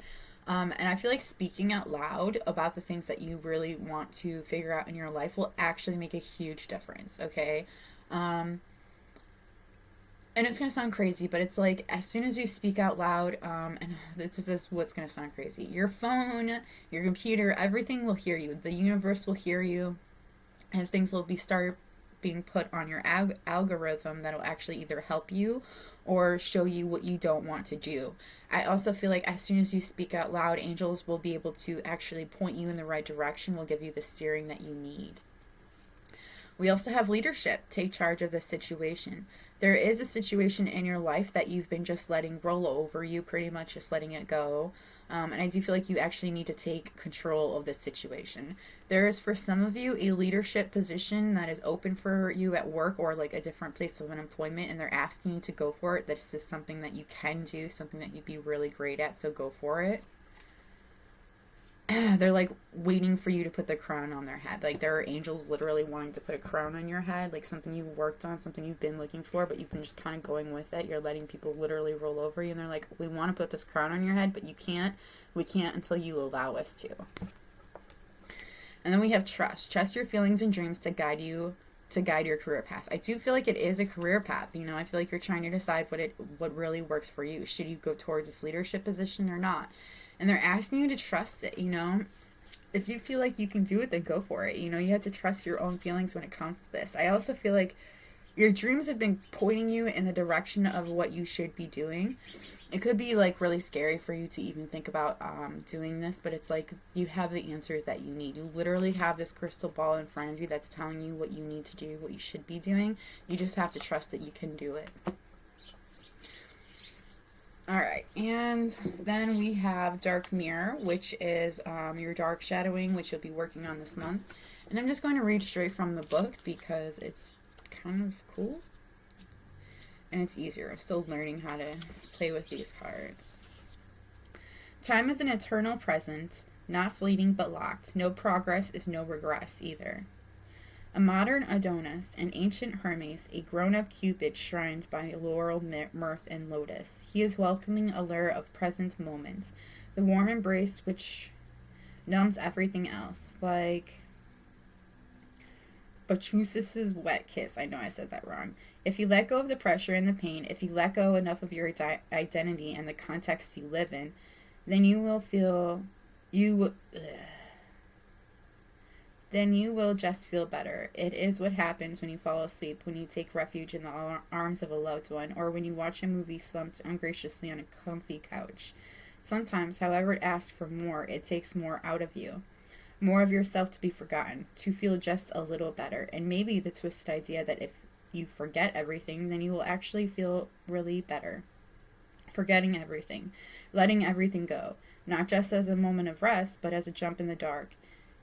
And I feel like speaking out loud about the things that you really want to figure out in your life will actually make a huge difference, okay? And it's going to sound crazy, but it's like as soon as you speak out loud, and this is what's going to sound crazy. Your phone, your computer, everything will hear you. The universe will hear you, and things will start being put on your algorithm that'll actually either help you or show you what you don't want to do. I also feel like as soon as you speak out loud, angels will be able to actually point you in the right direction, will give you the steering that you need. We also have leadership. Take charge of the situation. There is a situation in your life that you've been just letting roll over you, pretty much just letting it go. And I do feel like you actually need to take control of this situation. There is, for some of you, a leadership position that is open for you at work or like a different place of employment, and they're asking you to go for it. This is something that you can do, something that you'd be really great at, so go for it. they're like waiting for you to put the crown on their head. Like there are angels literally wanting to put a crown on your head, like something you worked on, something you've been looking for, but you've been just kind of going with it. You're letting people literally roll over you, and they're like, we want to put this crown on your head, but you can't. We can't until you allow us to. And then we have trust. Trust your feelings and dreams to guide your career path. I do feel like it is a career path. You know, I feel like you're trying to decide what really works for you. Should you go towards this leadership position or not? And they're asking you to trust it, you know? If you feel like you can do it, then go for it. You know, you have to trust your own feelings when it comes to this. I also feel like your dreams have been pointing you in the direction of what you should be doing. It could be like really scary for you to even think about doing this, but it's like you have the answers that you need. You literally have this crystal ball in front of you that's telling you what you need to do, what you should be doing. You just have to trust that you can do it. Alright, and then we have Dark Mirror, which is your dark shadowing, which you'll be working on this month. And I'm just going to read straight from the book because it's kind of cool. And it's easier. I'm still learning how to play with these cards. Time is an eternal present, not fleeting but locked. No progress is no regress either. A modern Adonis, an ancient Hermes, a grown-up Cupid shrines by laurel, mirth, and lotus. He is welcoming a lure of present moments, the warm embrace which numbs everything else, like Bachusis' wet kiss. I know I said that wrong. If you let go of the pressure and the pain, if you let go enough of your identity and the context you live in, then you will just feel better. It is what happens when you fall asleep, when you take refuge in the arms of a loved one, or when you watch a movie slumped ungraciously on a comfy couch. Sometimes, however, it asks for more. It takes more out of you. More of yourself to be forgotten, to feel just a little better. And maybe the twisted idea that if you forget everything, then you will actually feel really better. Forgetting everything, letting everything go, not just as a moment of rest, but as a jump in the dark.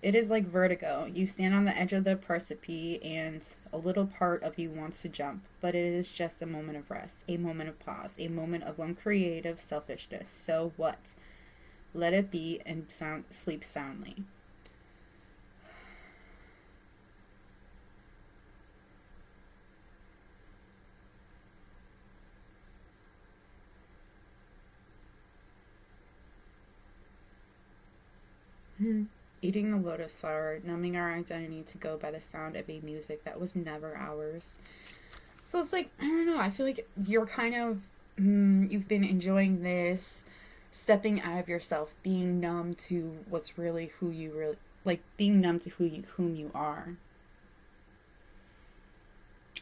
It is like vertigo. You stand on the edge of the precipice and a little part of you wants to jump, but it is just a moment of rest, a moment of pause, a moment of uncreative selfishness. So what? Let it be and sleep soundly. Eating the lotus flower, numbing our identity to go by the sound of a music that was never ours. So it's like, I don't know, I feel like you're kind of, you've been enjoying this, stepping out of yourself, being numb to what's really who you really, like being numb to whom you are.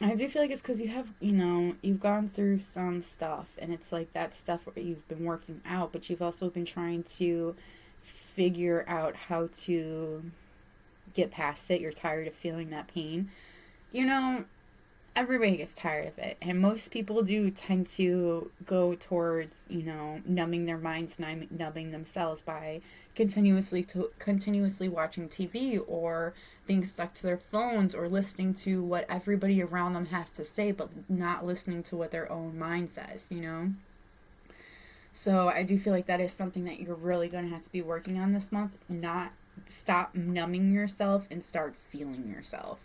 I do feel like it's because you have, you know, you've gone through some stuff, and it's like that stuff where you've been working out, but you've also been trying to figure out how to get past it. You're tired of feeling that pain. You know, everybody gets tired of it, and most people do tend to go towards, you know, numbing their minds, numbing themselves by continuously watching TV or being stuck to their phones or listening to what everybody around them has to say, but not listening to what their own mind says, you know. So I do feel like that is something that you're really going to have to be working on this month. Not stop numbing yourself and start feeling yourself.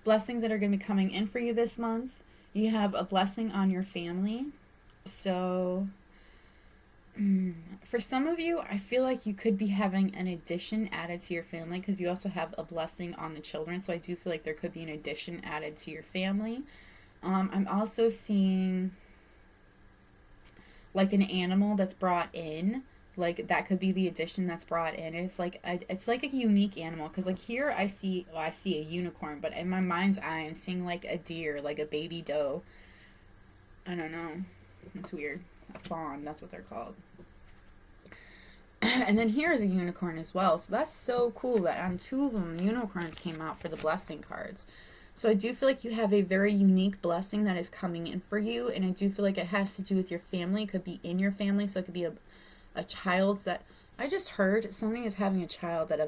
Blessings that are going to be coming in for you this month. You have a blessing on your family. So for some of you, I feel like you could be having an addition added to your family because you also have a blessing on the children. So I do feel like there could be an addition added to your family. I'm also seeing like an animal that's brought in, like that could be the addition that's brought in. It's like a unique animal because like here I see a unicorn, but in my mind's eye I'm seeing like a deer, like a baby doe. I don't know, it's weird. A fawn, that's what they're called. And then here is a unicorn as well, so that's so cool that on two of them unicorns came out for the blessing cards. So I do feel like you have a very unique blessing that is coming in for you, and I do feel like it has to do with your family. It could be in your family, so it could be a child that, I just heard somebody is having a child at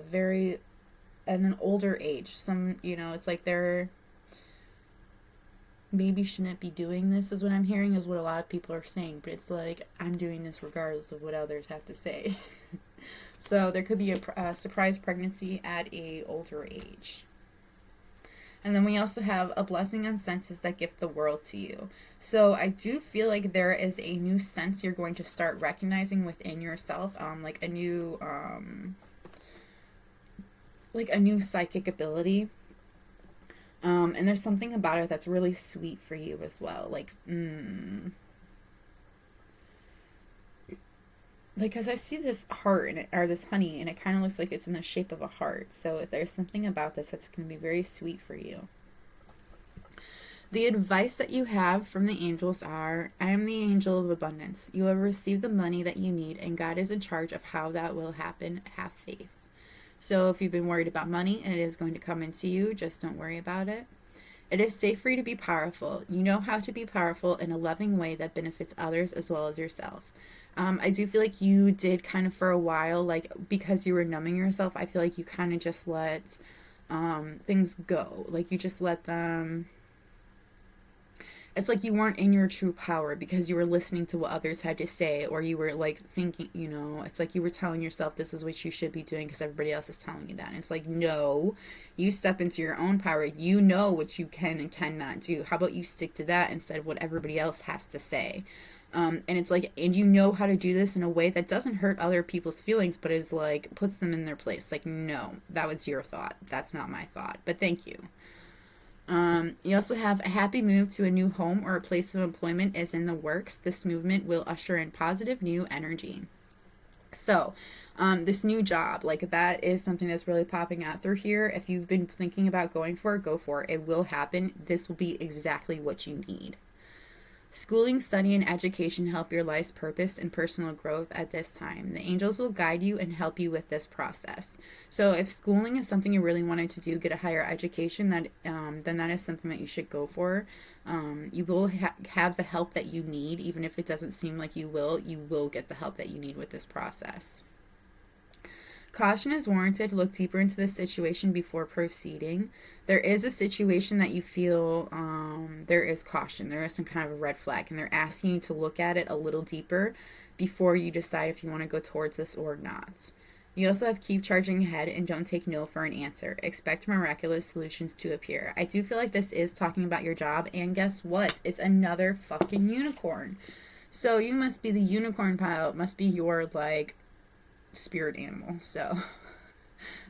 an older age. Some, you know, it's like they're maybe shouldn't be doing this is what I'm hearing, is what a lot of people are saying, but it's like, I'm doing this regardless of what others have to say. So there could be a surprise pregnancy at a older age. And then we also have a blessing on senses that gift the world to you. So I do feel like there is a new sense you're going to start recognizing within yourself, like a new psychic ability. And there's something about it that's really sweet for you as well. Because I see this heart or this honey, and it kind of looks like it's in the shape of a heart. So there's something about this that's going to be very sweet for you. The advice that you have from the angels are, I am the angel of abundance. You have received the money that you need, and God is in charge of how that will happen. Have faith. So if you've been worried about money, it is going to come into you. Just don't worry about it. It is safe for you to be powerful. You know how to be powerful in a loving way that benefits others as well as yourself. I do feel like you did kind of for a while, like because you were numbing yourself, I feel like you kind of just let things go. Like you just let them. It's like you weren't in your true power because you were listening to what others had to say, or you were like thinking, it's like you were telling yourself this is what you should be doing because everybody else is telling you that. And it's like, no, you step into your own power. You know what you can and cannot do. How about you stick to that instead of what everybody else has to say? And it's like, and you know how to do this in a way that doesn't hurt other people's feelings, but is like, puts them in their place. Like, no, that was your thought. That's not my thought, but thank you. You also have a happy move to a new home or a place of employment is in the works. This movement will usher in positive new energy. So, this new job, like that is something that's really popping out through here. If you've been thinking about going for it, go for it. It will happen. This will be exactly what you need. Schooling, study, and education help your life's purpose and personal growth at this time. The angels will guide you and help you with this process. So if schooling is something you really wanted to do, get a higher education, then that is something that you should go for. You will have the help that you need, even if it doesn't seem like you will get the help that you need with this process. Caution is warranted. Look deeper into the situation before proceeding. There is a situation that you feel there is caution. There is some kind of a red flag, and they're asking you to look at it a little deeper before you decide if you want to go towards this or not. You also have keep charging ahead and don't take no for an answer. Expect miraculous solutions to appear. I do feel like this is talking about your job, and guess what? It's another fucking unicorn. So you must be the unicorn pile. It must be your, spirit animal. So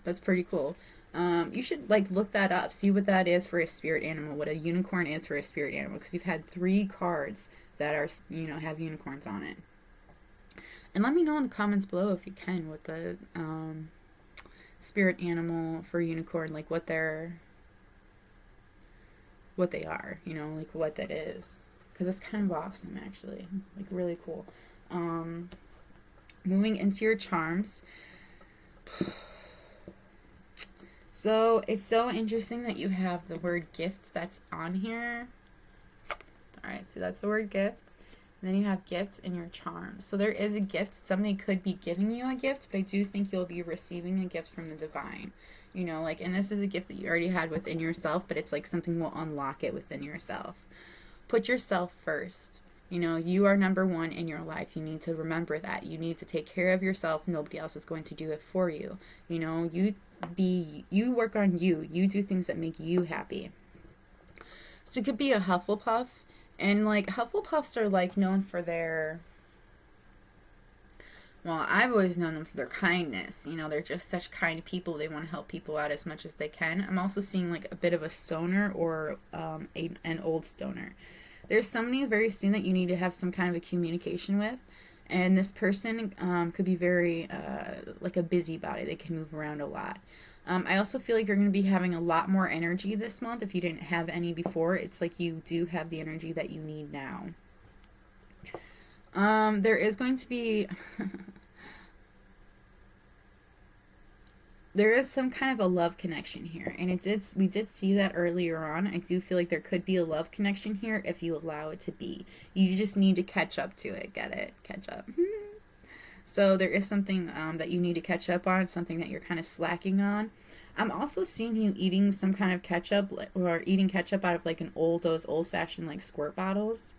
that's pretty cool. You should look that up, see what that is for a spirit animal, what a unicorn is for a spirit animal, because you've had 3 cards that are have unicorns on it. And let me know in the comments below if you can what the spirit animal for unicorn, what they are, what that is, because it's kind of awesome actually, really cool. Moving into your charms. So it's so interesting that you have the word gift that's on here. Alright, so that's the word gift. And then you have gift in your charms. So there is a gift. Somebody could be giving you a gift, but I do think you'll be receiving a gift from the divine. And this is a gift that you already had within yourself, but it's something will unlock it within yourself. Put yourself first. You are number 1 in your life. You need to remember that. You need to take care of yourself. Nobody else is going to do it for you. You work on you. You do things that make you happy. So it could be a Hufflepuff. And Hufflepuffs are known for their, well, I've always known them for their kindness. They're just such kind people. They want to help people out as much as they can. I'm also seeing a bit of a stoner or an old stoner. There's somebody very soon that you need to have some kind of a communication with. And this person could be very, a busybody. They can move around a lot. I also feel like you're going to be having a lot more energy this month. If you didn't have any before, it's like you do have the energy that you need now. There is going to be... there is some kind of a love connection here, and we did see that earlier on. I do feel like there could be a love connection here if you allow it to be. You just need to catch up to it. Get it? Catch up. So there is something that you need to catch up on, something that you're kind of slacking on. I'm also seeing you eating some kind of ketchup, or eating ketchup out of those old-fashioned squirt bottles.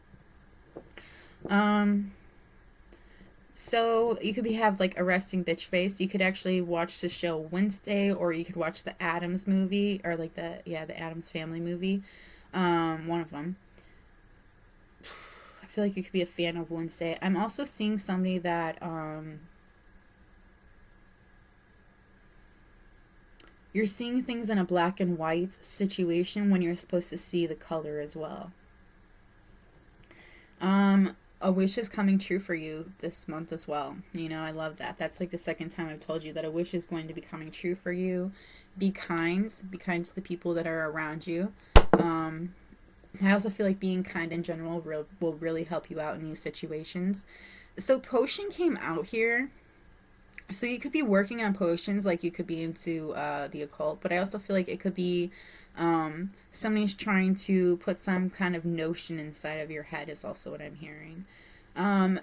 So you could have like a resting bitch face. You could actually watch the show Wednesday, or you could watch the Addams movie, or like the Addams Family movie. One of them. I feel like you could be a fan of Wednesday. I'm also seeing somebody that you're seeing things in a black and white situation when you're supposed to see the color as well. A wish is coming true for you this month as well. You know, I love that. That's like the second time I've told you that a wish is going to be coming true for you. Be kind. Be kind to the people that are around you. Um, I also feel like being kind in general will really help you out in these situations. So potion came out here. So you could be working on potions, like you could be into the occult, but I also feel like it could be somebody's trying to put some kind of notion inside of your head is also what I'm hearing.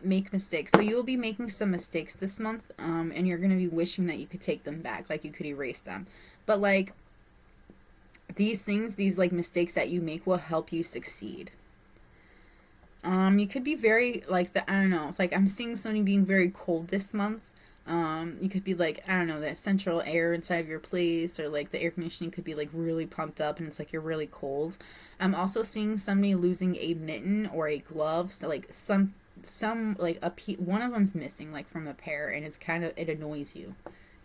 Make mistakes. So you'll be making some mistakes this month, and you're going to be wishing that you could take them back, like you could erase them. But like these things, these like mistakes that you make will help you succeed. You could be very like I don't know, like I'm seeing somebody being very cold this month. You could be like, I don't know, that central air inside of your place, or like the air conditioning could be like really pumped up and it's like you're really cold. I'm also seeing somebody losing a mitten or a glove, so like some like one of them's missing like from the pair, and it's kind of, it annoys you.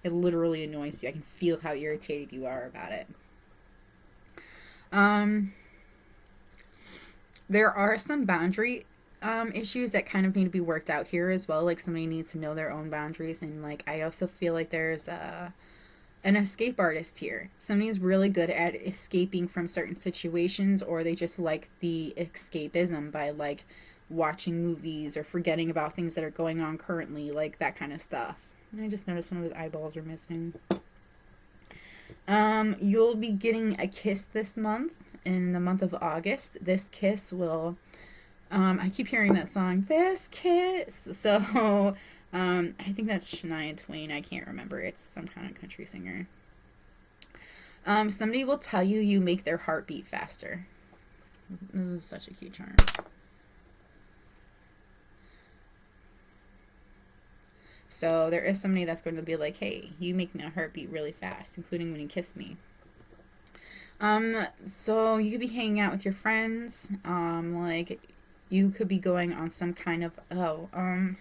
It literally annoys you. I can feel how irritated you are about it. Um, there are some boundary issues that kind of need to be worked out here as well. Like somebody needs to know their own boundaries, and like I also feel like there's an escape artist here. Somebody's really good at escaping from certain situations, or they just like the escapism by like watching movies or forgetting about things that are going on currently, like that kind of stuff. I just noticed one of his eyeballs are missing. You'll be getting a kiss this month, in the month of August. This kiss will, I keep hearing that song, This Kiss. So, I think that's Shania Twain. I can't remember. It's some kind of country singer. Somebody will tell you you make their heart beat faster. This is such a cute charm. So there is somebody that's going to be like, hey, you make my heart beat really fast, including when you kiss me. So you could be hanging out with your friends. Like you could be going on some kind of, I'm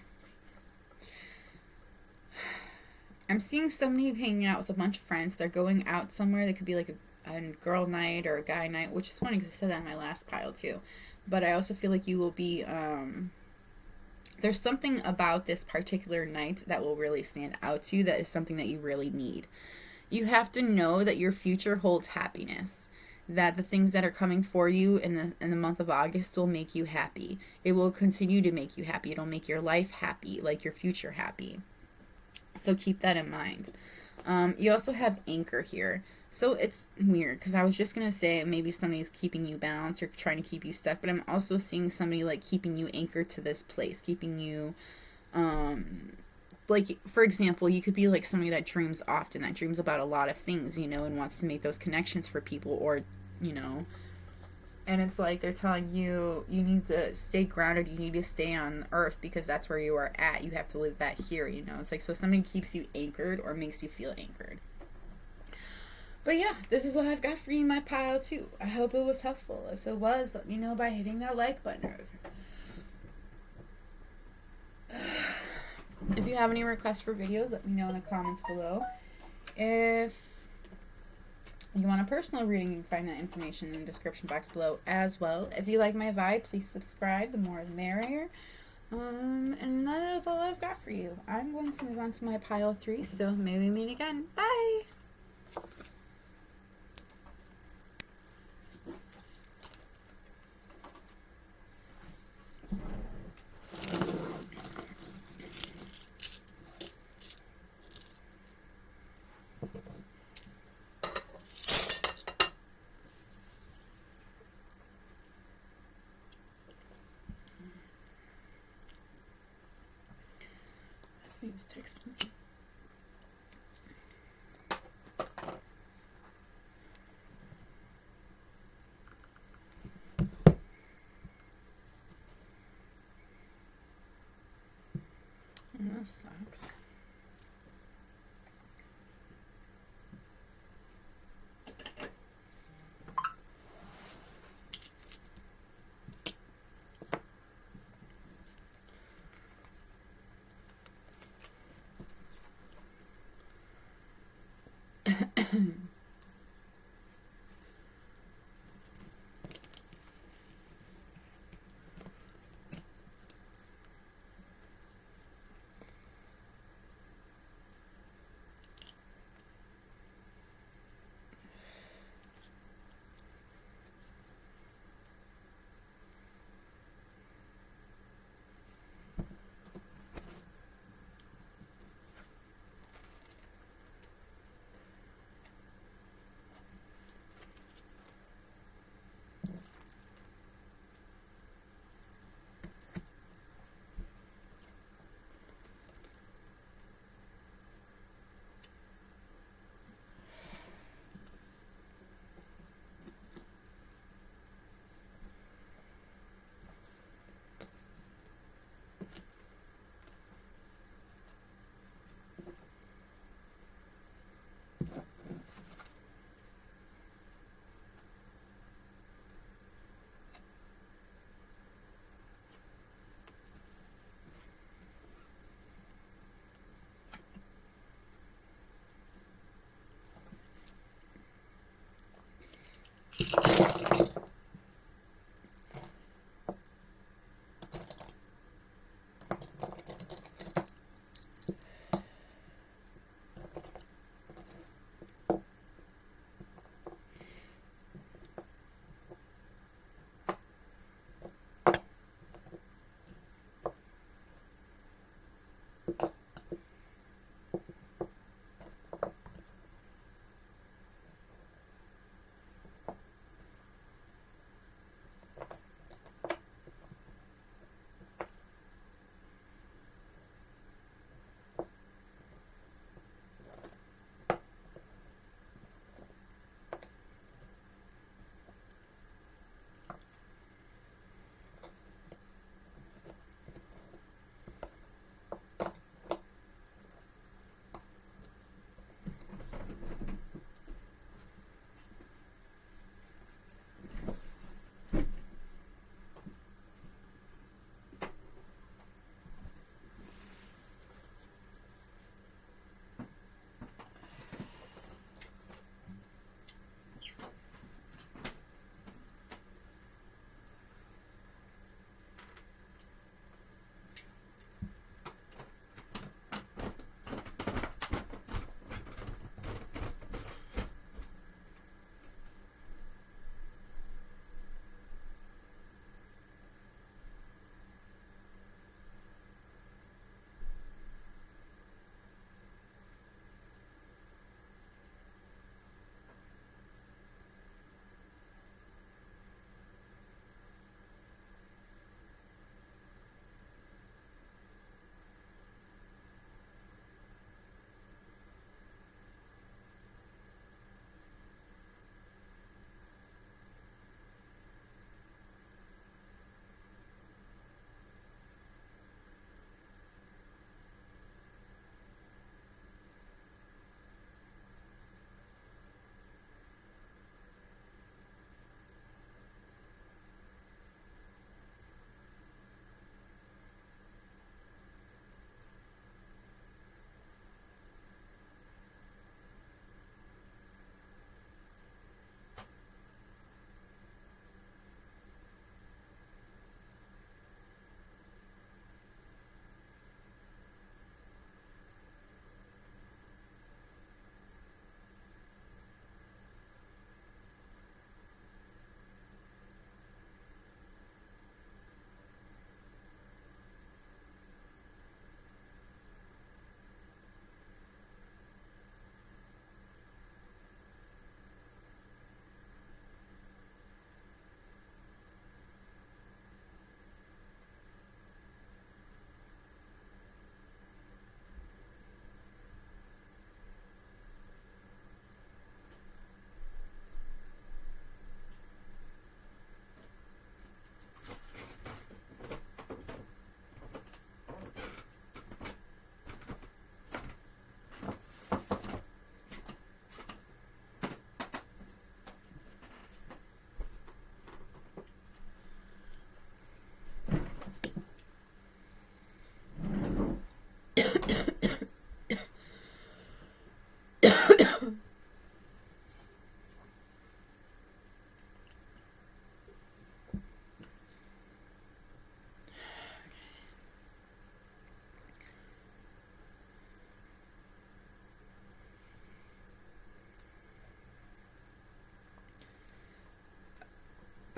seeing somebody hanging out with a bunch of friends. They're going out somewhere. That could be like a girl night or a guy night, which is funny because I said that in my last pile too. But I also feel like you will be, there's something about this particular night that will really stand out to you, that is something that you really need. You have to know that your future holds happiness, that the things that are coming for you in the month of August will make you happy. It will continue to make you happy. It'll make your life happy, like your future happy. So keep that in mind. You also have anchor here. So it's weird because I was just going to say maybe somebody's keeping you balanced or trying to keep you stuck, but I'm also seeing somebody like keeping you anchored to this place, keeping you, like, for example, you could be like somebody that dreams often, that dreams about a lot of things, you know, and wants to make those connections for people, or, you know, and it's like they're telling you, you need to stay grounded, you need to stay on earth because that's where you are at. You have to live that here, you know. It's like, so somebody keeps you anchored or makes you feel anchored. But yeah, this is what I've got for you in my pile too. I hope it was helpful. If it was, let me know by hitting that like button. If you have any requests for videos, let me know in the comments below. If you want a personal reading, you can find that information in the description box below as well. If you like my vibe, please subscribe. The more the merrier. And that is all I've got for you. I'm going to move on to my pile 3, so maybe we meet again. Bye! He was texting. sucks.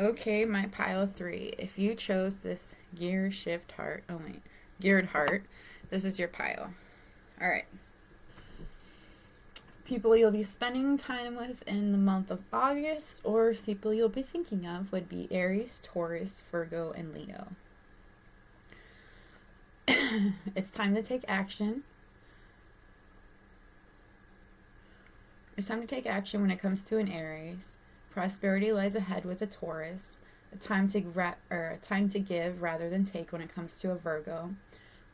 Okay, my pile 3. If you chose this geared heart, this is your pile. All right. People you'll be spending time with in the month of August, or people you'll be thinking of, would be Aries, Taurus, Virgo, and Leo. It's time to take action. It's time to take action when it comes to an Aries. Prosperity lies ahead with a Taurus. A time to give rather than take when it comes to a Virgo.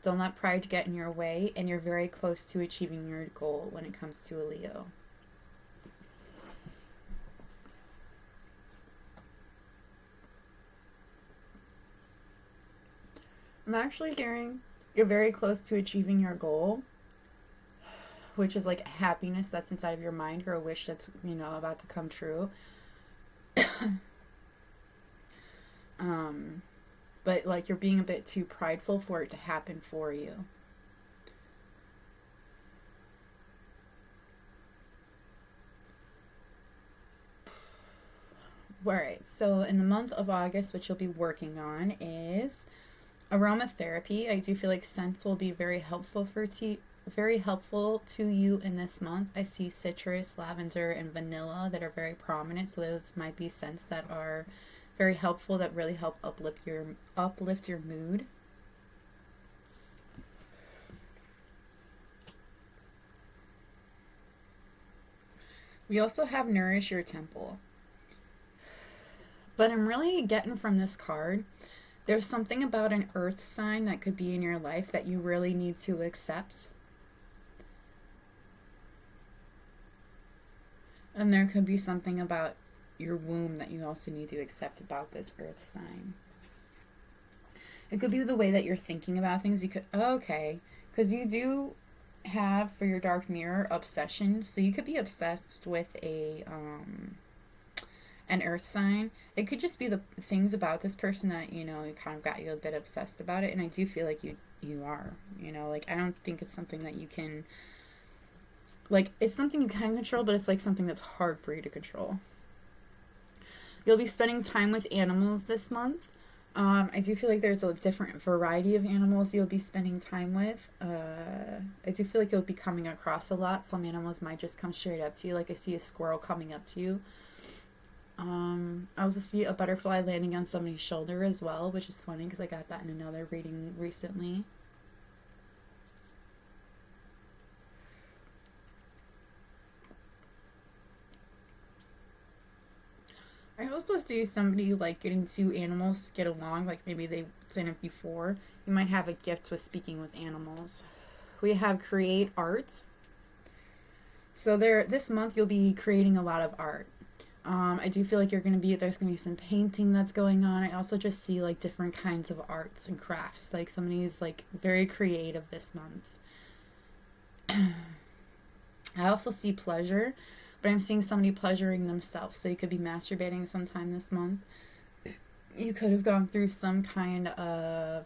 Don't let pride get in your way, and you're very close to achieving your goal when it comes to a Leo. I'm actually hearing you're very close to achieving your goal, which is like happiness that's inside of your mind, or a wish that's, about to come true. But like you're being a bit too prideful for it to happen for you. Alright, so in the month of August, what you'll be working on is aromatherapy. I do feel like scents will be very helpful to you in this month. I see citrus, lavender, and vanilla that are very prominent, so those might be scents that are very helpful, that really help uplift your mood. We also have nourish your temple. But I'm really getting from this card, there's something about an earth sign that could be in your life that you really need to accept. And there could be something about your womb that you also need to accept about this earth sign. It could be the way that you're thinking about things. Because you do have, for your dark mirror, obsession. So you could be obsessed with an earth sign. It could just be the things about this person that, kind of got you a bit obsessed about it. And I do feel like you are, I don't think it's something that you can, it's something you can control, but it's like something that's hard for you to control. You'll be spending time with animals this month. I do feel like there's a different variety of animals you'll be spending time with. I do feel like you'll be coming across a lot. Some animals might just come straight up to you. Like I see a squirrel coming up to you. I also see a butterfly landing on somebody's shoulder as well, which is funny because I got that in another reading recently. I also see somebody getting two animals to get along, like maybe they've seen it before. You might have a gift with speaking with animals. We have create art. So this month you'll be creating a lot of art. I do feel like there's going to be some painting that's going on. I also just see different kinds of arts and crafts. Like somebody's very creative this month. I also see pleasure. But I'm seeing somebody pleasuring themselves. So you could be masturbating sometime this month. You could have gone through some kind of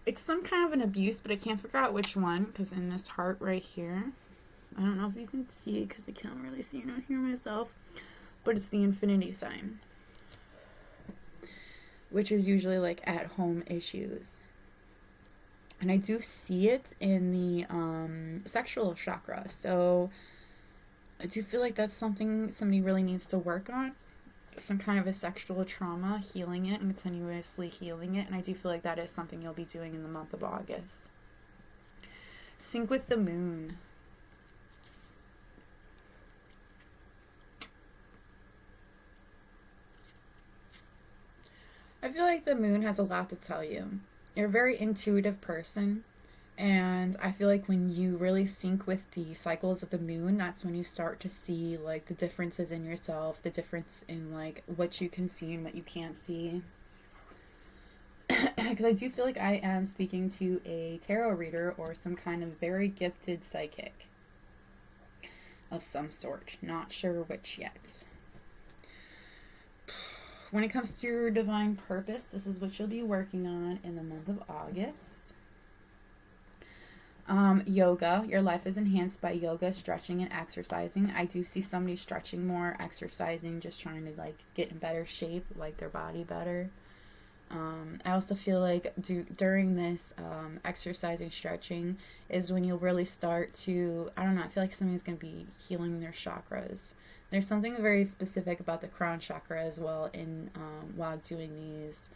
it's some kind of an abuse, but I can't figure out which one, because in this heart right here, I don't know if you can see it because I can't really see it out here myself, but it's the infinity sign, which is usually at home issues. And I do see it in the sexual chakra. So I do feel like that's something somebody really needs to work on. Some kind of a sexual trauma, healing it and continuously healing it. And I do feel like that is something you'll be doing in the month of August. Sync with the moon. I feel like the moon has a lot to tell you. You're a very intuitive person, and I feel like when you really sync with the cycles of the moon, that's when you start to see the differences in yourself, the difference in what you can see and what you can't see. Because I do feel like I am speaking to a tarot reader or some kind of very gifted psychic of some sort. Not sure which yet. When it comes to your divine purpose, this is what you'll be working on in the month of August. Yoga. Your life is enhanced by yoga, stretching, and exercising. I do see somebody stretching more, exercising, just trying to like get in better shape, like their body better. I also feel like during this exercising, stretching is when you'll really start to, I don't know, I feel like somebody's going to be healing their chakras. There's something very specific about the crown chakra as well in while doing these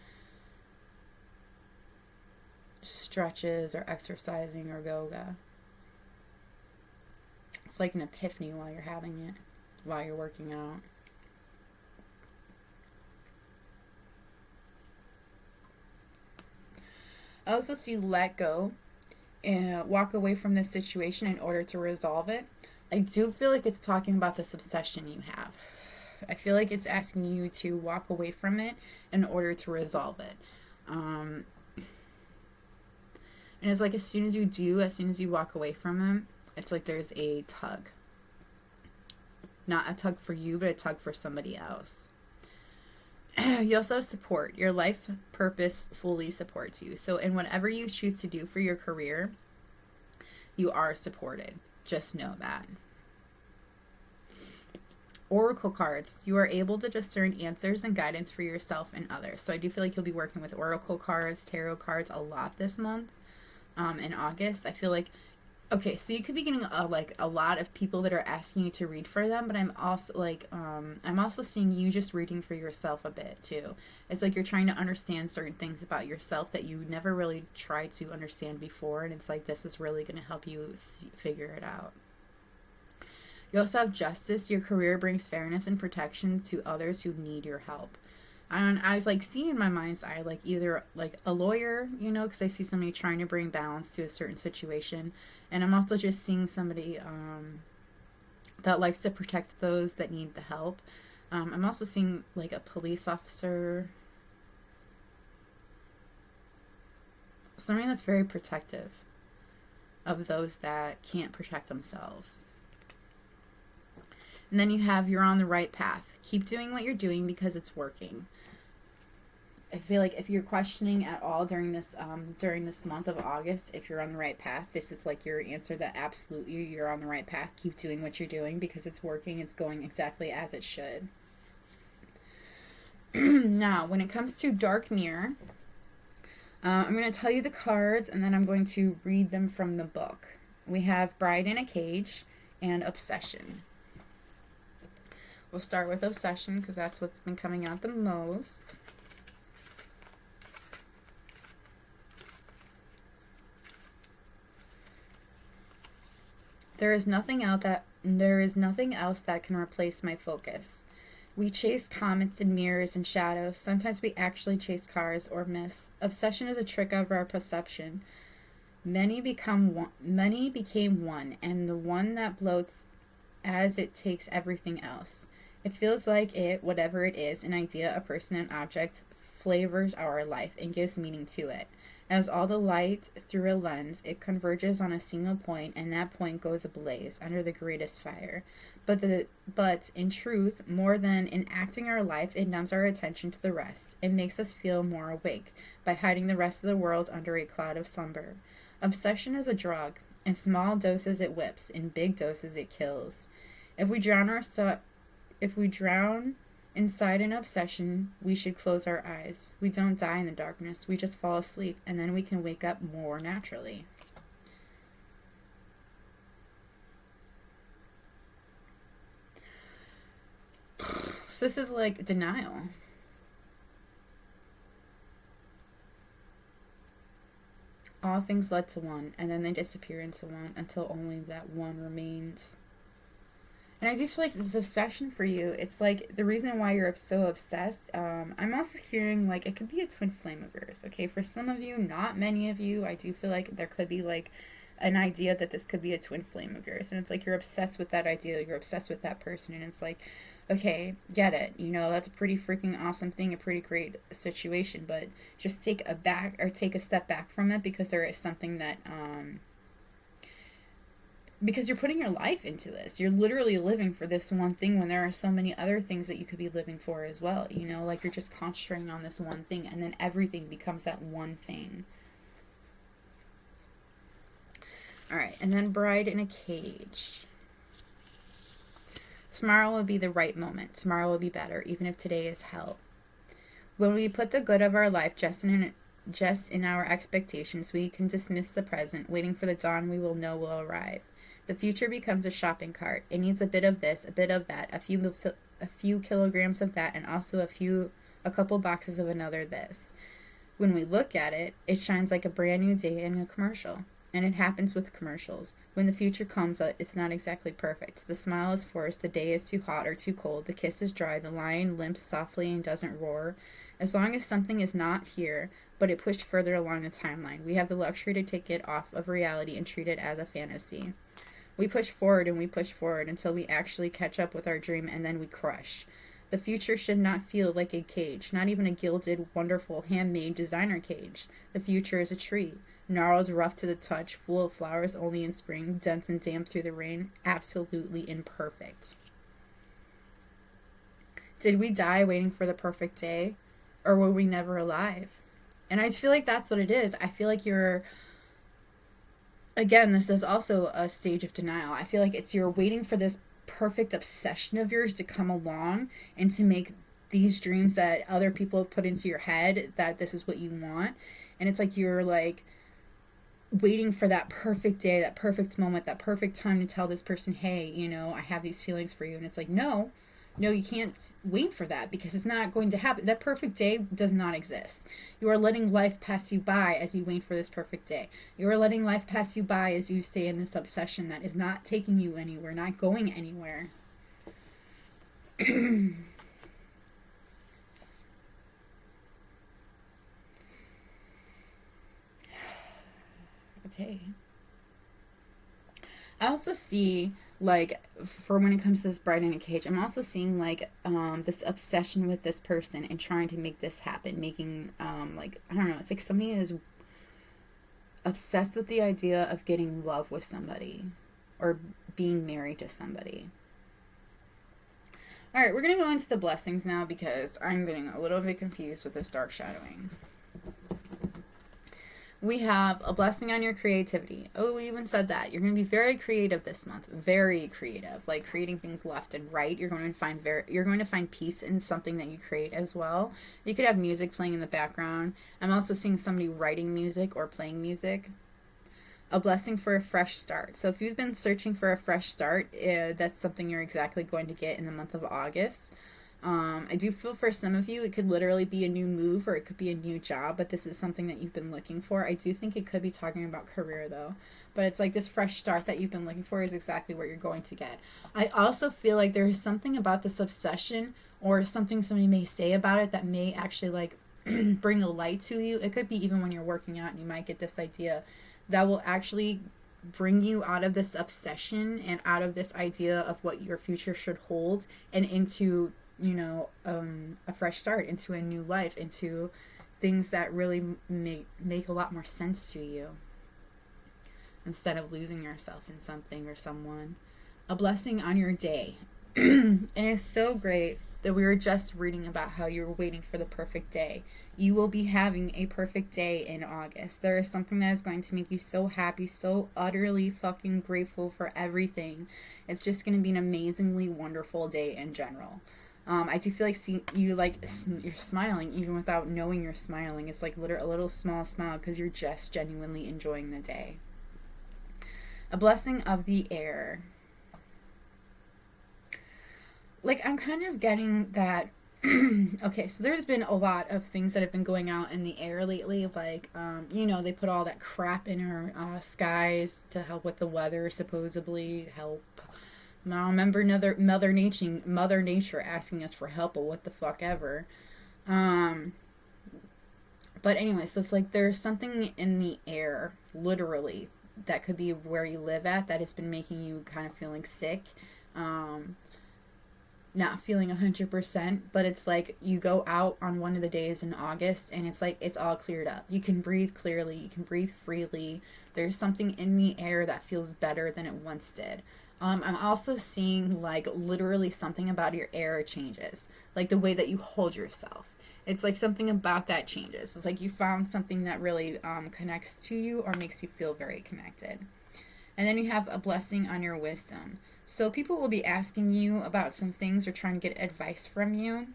stretches or exercising or yoga. It's like an epiphany while you're having it, while you're working out. I also see let go and walk away from this situation in order to resolve it. I do feel like it's talking about this obsession you have. I feel like it's asking you to walk away from it in order to resolve it. And it's like as soon as you walk away from it, it's like there's a tug. Not a tug for you, but a tug for somebody else. You also have support. Your life purpose fully supports you. So in whatever you choose to do for your career, you are supported. Just know that. Oracle cards. You are able to discern answers and guidance for yourself and others. So I do feel like you'll be working with oracle cards, tarot cards a lot this month. In August, I feel like, okay, so you could be getting a lot of people that are asking you to read for them, but I'm also seeing you just reading for yourself a bit too. It's like you're trying to understand certain things about yourself that you never really tried to understand before, and it's like this is really going to help you figure it out. You also have justice. Your career brings fairness and protection to others who need your help. And I like see in my mind's eye like either like a lawyer, you know, because I see somebody trying to bring balance to a certain situation, and I'm also just seeing somebody that likes to protect those that need the help. I'm also seeing like a police officer, somebody that's very protective of those that can't protect themselves. And then you have you're on the right path. Keep doing what you're doing because it's working. I feel like if you're questioning at all during this month of August, if you're on the right path, this is like your answer that absolutely you're on the right path. Keep doing what you're doing because it's working. It's going exactly as it should. Now, when it comes to Dark Mirror, I'm going to tell you the cards and then I'm going to read them from the book. We have Bride in a Cage and Obsession. We'll start with Obsession because that's what's been coming out the most. There is nothing else that can replace my focus. We chase comets and mirrors and shadows. Sometimes we actually chase cars or miss. Obsession is a trick of our perception. Many became one, and the one that bloats as it takes everything else. It feels like it, whatever it is, an idea, a person, an object, flavors our life and gives meaning to it. As all the light through a lens, it converges on a single point, and that point goes ablaze under the greatest fire. But in truth, more than enacting our life, it numbs our attention to the rest. It makes us feel more awake by hiding the rest of the world under a cloud of slumber. Obsession is a drug. In small doses it whips, in big doses it kills. If we drown inside an obsession, we should close our eyes. We don't die in the darkness, we just fall asleep, and then we can wake up more naturally. So this is like denial. All things led to one, and then they disappear into one until only that one remains. And I do feel like this obsession for you, it's like the reason why you're so obsessed. I'm also hearing like it could be a twin flame of yours, okay? For some of you, not many of you, I do feel like there could be like an idea that this could be a twin flame of yours. And it's like you're obsessed with that idea, you're obsessed with that person, and it's like, okay, get it. You know, that's a pretty freaking awesome thing, a pretty great situation, but just take a step back from it because there is something that, because you're putting your life into this. You're literally living for this one thing when there are so many other things that you could be living for as well. You know, like you're just concentrating on this one thing and then everything becomes that one thing. All right, and then bride in a cage. Tomorrow will be the right moment. Tomorrow will be better, even if today is hell. When we put the good of our life just in our expectations, we can dismiss the present, waiting for the dawn we will know will arrive. The future becomes a shopping cart. It needs a bit of this, a bit of that, a few kilograms of that, and also a couple boxes of another this. When we look at it, it shines like a brand new day in a commercial. And it happens with commercials. When the future comes, it's not exactly perfect. The smile is forced, the day is too hot or too cold, the kiss is dry, the lion limps softly and doesn't roar. As long as something is not here, but it pushed further along the timeline, we have the luxury to take it off of reality and treat it as a fantasy. We push forward and we push forward until we actually catch up with our dream, and then we crush. The future should not feel like a cage, not even a gilded, wonderful, handmade designer cage. The future is a tree. Gnarled, rough to the touch, full of flowers only in spring, dense and damp through the rain, absolutely imperfect. Did we die waiting for the perfect day? Or were we never alive? And I feel like that's what it is. I feel like again, this is also a stage of denial. I feel like you're waiting for this perfect obsession of yours to come along and to make these dreams that other people have put into your head that this is what you want. And it's like you're like waiting for that perfect day, that perfect moment, that perfect time to tell this person, hey, I have these feelings for you. And it's like, no, you can't wait for that because it's not going to happen. That perfect day does not exist. You are letting life pass you by as you wait for this perfect day. You are letting life pass you by as you stay in this obsession that is not taking you anywhere, not going anywhere. Okay. I also see, like, for when it comes to this bride in a cage, I'm also seeing, like, this obsession with this person and trying to make this happen, making, like, I don't know, it's like somebody is obsessed with the idea of getting love with somebody or being married to somebody. All right, we're going to go into the blessings now because I'm getting a little bit confused with this dark shadowing. We have a blessing on your creativity. Oh, we even said that. You're going to be very creative this month. Very creative. Like creating things left and right. You're going to find peace in something that you create as well. You could have music playing in the background. I'm also seeing somebody writing music or playing music. A blessing for a fresh start. So if you've been searching for a fresh start, that's something you're exactly going to get in the month of August. I do feel for some of you, it could literally be a new move or it could be a new job, but this is something that you've been looking for. I do think it could be talking about career though, but it's like this fresh start that you've been looking for is exactly what you're going to get. I also feel like there is something about this obsession or something somebody may say about it that may actually like bring a light to you. It could be even when you're working out and you might get this idea that will actually bring you out of this obsession and out of this idea of what your future should hold and into a fresh start, into a new life, into things that really make a lot more sense to you instead of losing yourself in something or someone. A blessing on your day. And it's so great that we were just reading about how you're waiting for the perfect day. You will be having a perfect day in August. There is something that is going to make you so happy, so utterly fucking grateful for everything. It's just going to be an amazingly wonderful day in general. I do feel like you're smiling even without knowing you're smiling. It's like a little small smile because you're just genuinely enjoying the day. A blessing of the air. Like, I'm kind of getting that. Okay, so there's been a lot of things that have been going out in the air lately. Like, they put all that crap in our skies to help with the weather, supposedly help. Now, remember Mother Nature asking us for help, or what the fuck ever. But anyway, so it's like there's something in the air, literally, that could be where you live at that has been making you kind of feeling sick. Not feeling 100%, but it's like you go out on one of the days in August and it's like it's all cleared up. You can breathe clearly, you can breathe freely. There's something in the air that feels better than it once did. I'm also seeing like literally something about your air changes, like the way that you hold yourself. It's like something about that changes. It's like you found something that really connects to you or makes you feel very connected. And then you have a blessing on your wisdom. So people will be asking you about some things or trying to get advice from you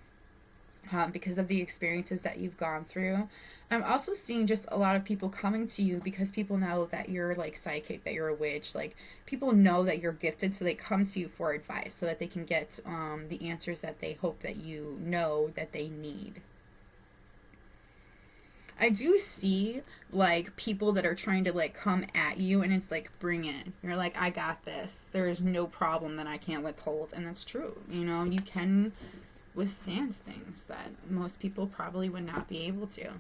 because of the experiences that you've gone through. I'm also seeing just a lot of people coming to you because people know that you're like psychic, that you're a witch. Like people know that you're gifted, so they come to you for advice so that they can get the answers that they hope that you know that they need. I do see like people that are trying to like come at you, and it's like, bring it. You're like, I got this. There is no problem that I can't withhold. And that's true. You know, you can withstand things that most people probably would not be able to.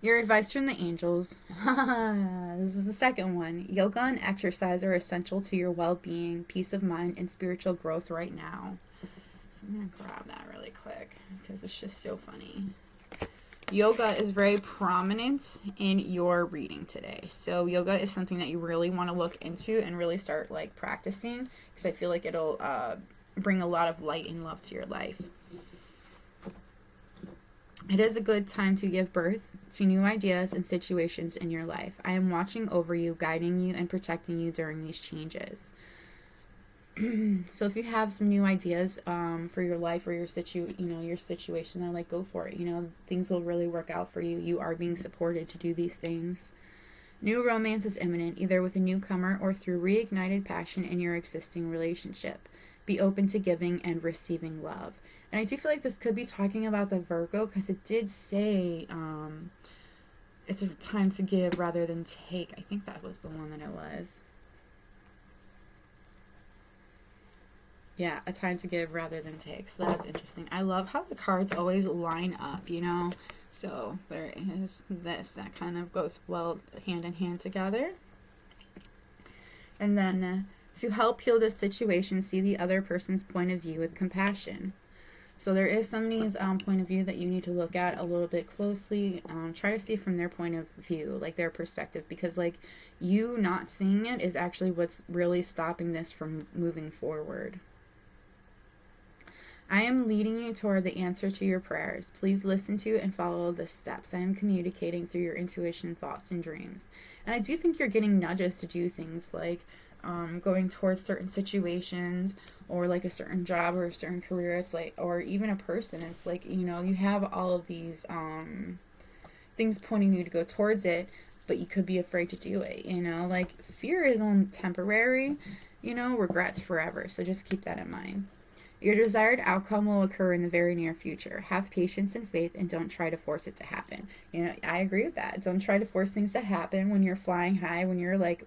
Your advice from the angels. This is the second one. Yoga and exercise are essential to your well-being, peace of mind, and spiritual growth right now. So I'm going to grab that really quick because it's just so funny. Yoga is very prominent in your reading today. So yoga is something that you really want to look into and really start like practicing, because I feel like it'll bring a lot of light and love to your life. It is a good time to give birth to new ideas and situations in your life. I am watching over you, guiding you, and protecting you during these changes. So if you have some new ideas for your life or your situation, then like go for it. You know, things will really work out for you. You are being supported to do these things. New romance is imminent, either with a newcomer or through reignited passion in your existing relationship. Be open to giving and receiving love. And I do feel like this could be talking about the Virgo, because it did say it's a time to give rather than take. I think that was the one that it was. Yeah, a time to give rather than take. So that's interesting. I love how the cards always line up, you know. So there is this. That kind of goes well hand in hand together. And then to help heal this situation, see the other person's point of view with compassion. So there is somebody's point of view that you need to look at a little bit closely. Try to see from their point of view, like their perspective, because like you not seeing it is actually what's really stopping this from moving forward. I am leading you toward the answer to your prayers. Please listen to and follow the steps. I am communicating through your intuition, thoughts, and dreams. And I do think you're getting nudges to do things like going towards certain situations, or like a certain job or a certain career. It's like, or even a person. It's like, you know, you have all of these things pointing you to go towards it, but you could be afraid to do it. You know, like fear is temporary, you know, regrets forever. So just keep that in mind. Your desired outcome will occur in the very near future. Have patience and faith, and don't try to force it to happen. You know, I agree with that. Don't try to force things to happen when you're flying high, when you're like,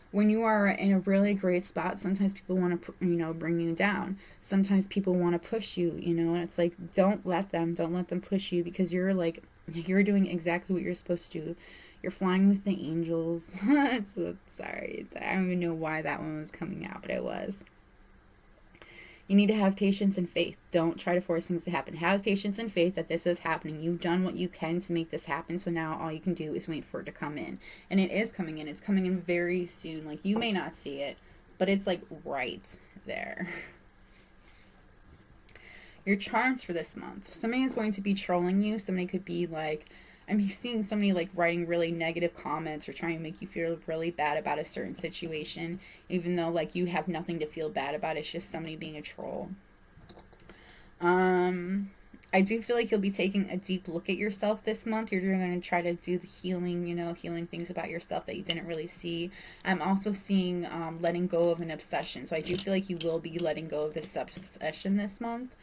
when you are in a really great spot. Sometimes people want to, you know, bring you down. Sometimes people want to push you, you know, and it's like, don't let them push you, because you're like, you're doing exactly what you're supposed to do. You're flying with the angels. So, sorry, I don't even know why that one was coming out, but it was. You need to have patience and faith. Don't try to force things to happen. Have patience and faith that this is happening. You've done what you can to make this happen, so now all you can do is wait for it to come in. And it is coming in. It's coming in very soon. Like, you may not see it, but it's like right there. Your charms for this month. Somebody is going to be trolling you. Somebody could be like, I'm seeing somebody like writing really negative comments or trying to make you feel really bad about a certain situation, even though like you have nothing to feel bad about. It's just somebody being a troll. I do feel like you'll be taking a deep look at yourself this month. You're going to try to do the healing, you know, healing things about yourself that you didn't really see. I'm also seeing letting go of an obsession. So I do feel like you will be letting go of this obsession this month.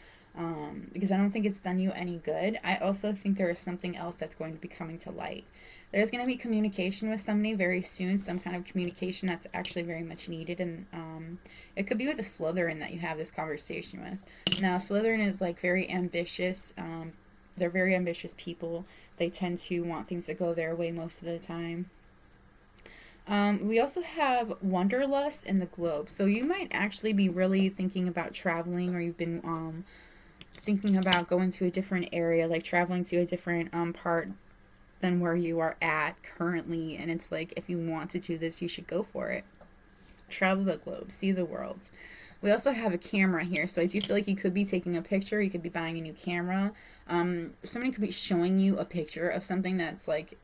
Because I don't think it's done you any good. I also think there is something else that's going to be coming to light. There's going to be communication with somebody very soon, some kind of communication that's actually very much needed, and it could be with a Slytherin that you have this conversation with. Now, Slytherin is like very ambitious. They're very ambitious people. They tend to want things to go their way most of the time. We also have Wanderlust and the Globe. So you might actually be really thinking about traveling, or you've been thinking about going to a different area, like traveling to a different part than where you are at currently. And it's like, if you want to do this, you should go for it. Travel the globe, see the world. We also have a camera here, so I do feel like you could be taking a picture. You could be buying a new camera. Somebody could be showing you a picture of something that's like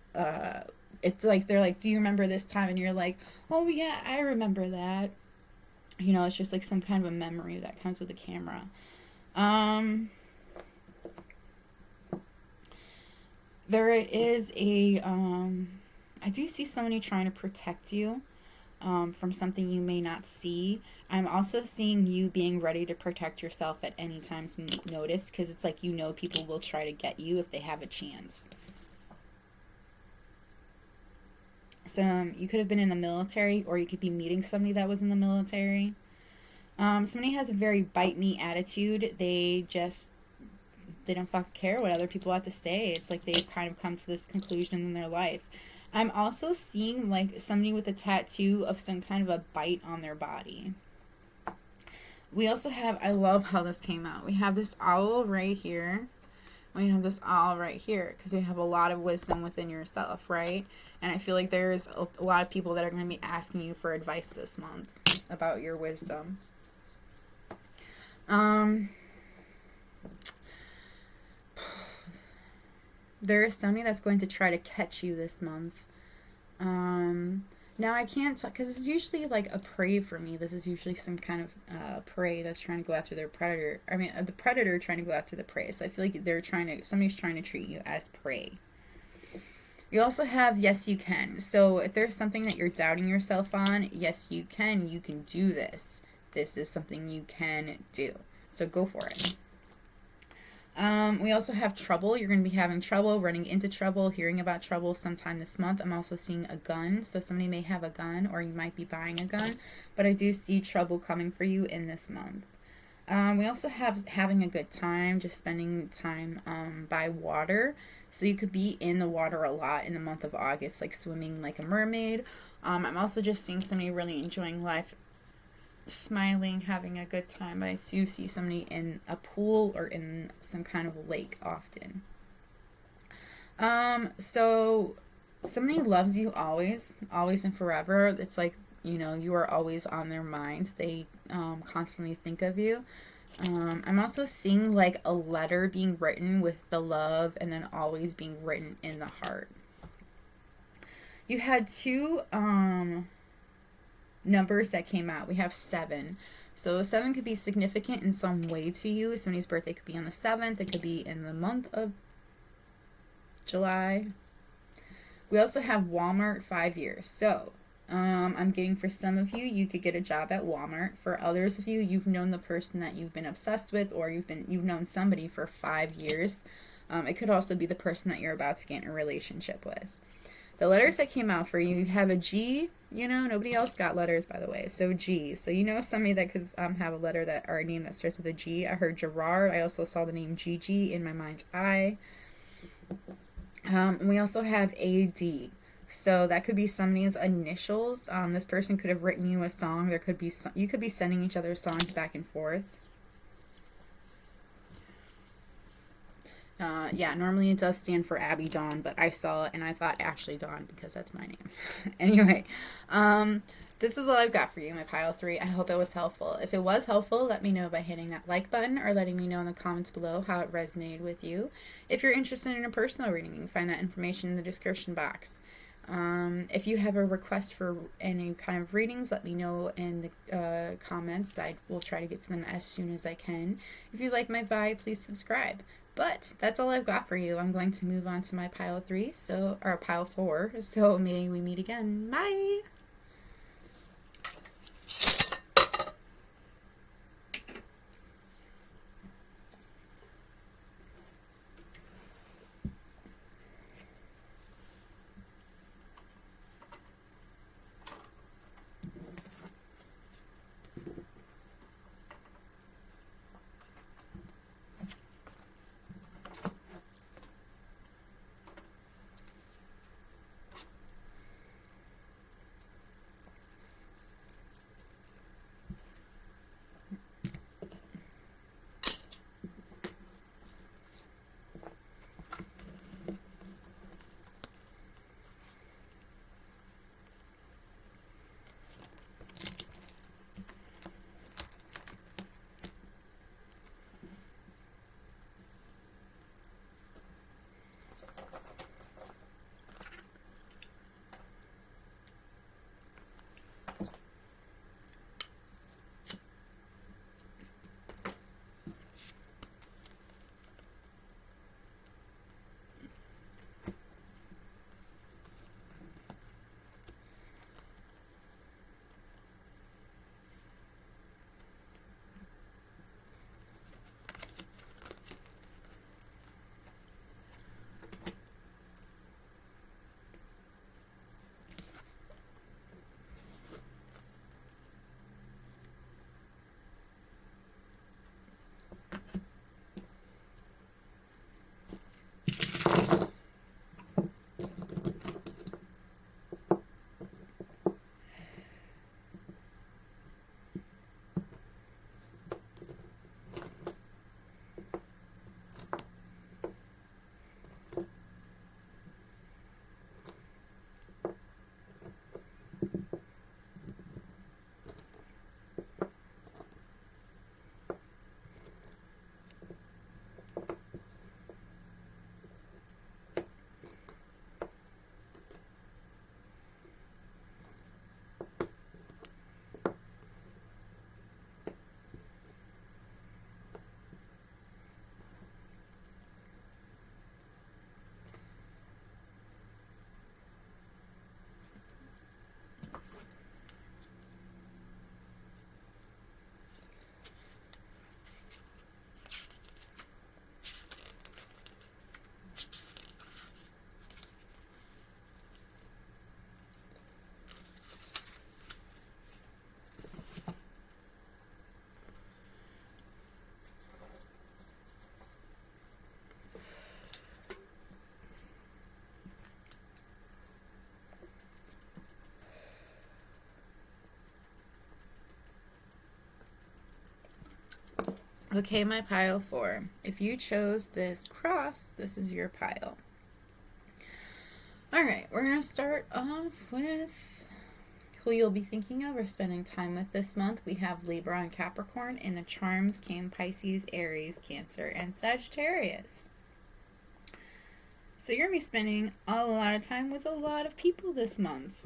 it's like they're like, do you remember this time? And you're like, oh yeah, I remember that. You know, it's just like some kind of a memory that comes with the camera. There is a I do see somebody trying to protect you from something you may not see. I'm also seeing you being ready to protect yourself at any time's notice, because it's like, you know, people will try to get you if they have a chance. So you could have been in the military, or you could be meeting somebody that was in the military. Somebody has a very bite me attitude. They don't fucking care what other people have to say. It's like they've kind of come to this conclusion in their life. I'm also seeing like somebody with a tattoo of some kind of a bite on their body. We also have, I love how this came out. We have this owl right here. We have this owl right here, because you have a lot of wisdom within yourself, right? And I feel like there's a lot of people that are going to be asking you for advice this month about your wisdom. There is somebody that's going to try to catch you this month. Now I can't tell, because it's usually like a prey for me. This is usually some kind of prey that's trying to go after their predator. I mean, the predator trying to go after the prey. So I feel like somebody's trying to treat you as prey. You also have yes, you can. So if there's something that you're doubting yourself on, yes, you can. You can do this. This is something you can do. So go for it. We also have trouble. You're going to be having trouble, running into trouble, hearing about trouble sometime this month. I'm also seeing a gun. So somebody may have a gun, or you might be buying a gun. But I do see trouble coming for you in this month. We also have having a good time, just spending time by water. So you could be in the water a lot in the month of August, like swimming like a mermaid. I'm also just seeing somebody really enjoying life, smiling, having a good time. I do see somebody in a pool or in some kind of lake often. So somebody loves you always and forever. It's like, you know, you are always on their minds. They constantly think of you. I'm also seeing like a letter being written with the love, and then always being written in the heart. You had two numbers that came out. We have 7. So 7 could be significant in some way to you. Somebody's birthday could be on the 7th. It could be in the month of July. We also have Walmart 5 years. So I'm getting, for some of you, you could get a job at Walmart. For others of you, you've known the person that you've been obsessed with, or you've known somebody for 5 years. It could also be the person that you're about to get in a relationship with. The letters that came out for you, you have a G. You know, nobody else got letters, by the way. So G. So you know somebody that could have a letter that, or a name that starts with a G. I heard Gerard. I also saw the name Gigi in my mind's eye. We also have AD. So that could be somebody's initials. This person could have written you a song. There could be you could be sending each other songs back and forth. Yeah, normally it does stand for Abby Dawn, but I saw it and I thought Ashley Dawn, because that's my name. Anyway, this is all I've got for you, my pile 3. I hope it was helpful. If it was helpful, let me know by hitting that like button, or letting me know in the comments below how it resonated with you. If you're interested in a personal reading, you can find that information in the description box. If you have a request for any kind of readings, let me know in the comments. I will try to get to them as soon as I can. If you like my vibe, please subscribe. But that's all I've got for you. I'm going to move on to my pile 3, or pile 4. So may we meet again. Bye! Okay, my pile 4. If you chose this cross, this is your pile. Alright, we're going to start off with who you'll be thinking of or spending time with this month. We have Libra and Capricorn, and the charms came Pisces, Aries, Cancer, and Sagittarius. So you're going to be spending a lot of time with a lot of people this month.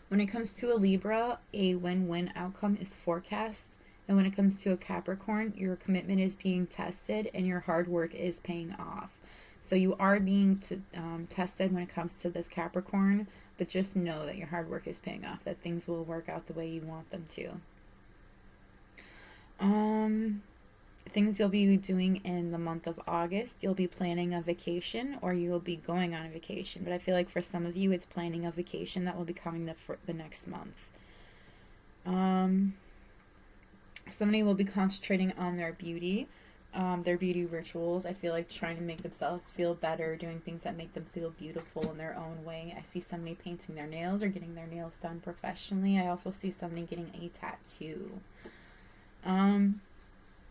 When it comes to a Libra, a win-win outcome is forecast. And when it comes to a Capricorn, your commitment is being tested and your hard work is paying off. So you are being tested when it comes to this Capricorn, but just know that your hard work is paying off, that things will work out the way you want them to. Things you'll be doing in the month of August. You'll be planning a vacation or you'll be going on a vacation. But I feel like for some of you, it's planning a vacation that will be coming the next month. Somebody will be concentrating on their beauty rituals. I feel like trying to make themselves feel better, doing things that make them feel beautiful in their own way. I see somebody painting their nails or getting their nails done professionally. I also see somebody getting a tattoo.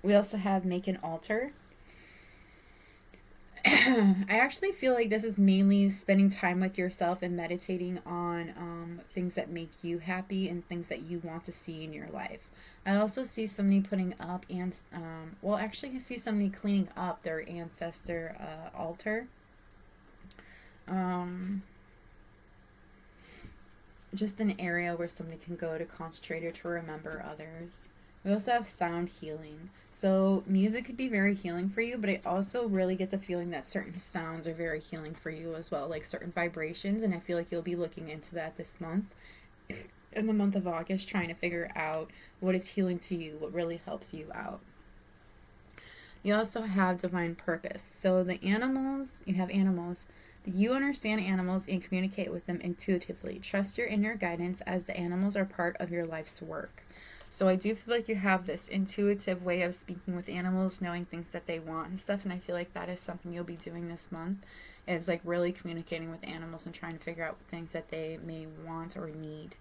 We also have make an altar. I actually feel like this is mainly spending time with yourself and meditating on things that make you happy and things that you want to see in your life. I also see somebody putting up I see somebody cleaning up their ancestor altar. Just an area where somebody can go to concentrate or to remember others. We also have sound healing. So music could be very healing for you, but I also really get the feeling that certain sounds are very healing for you as well, like certain vibrations, and I feel like you'll be looking into that this month, in the month of August, trying to figure out what is healing to you, what really helps you out. You also have divine purpose. So you have animals. You understand animals and communicate with them intuitively. Trust your inner guidance as the animals are part of your life's work. So I do feel like you have this intuitive way of speaking with animals, knowing things that they want and stuff, and I feel like that is something you'll be doing this month, is like really communicating with animals and trying to figure out things that they may want or need.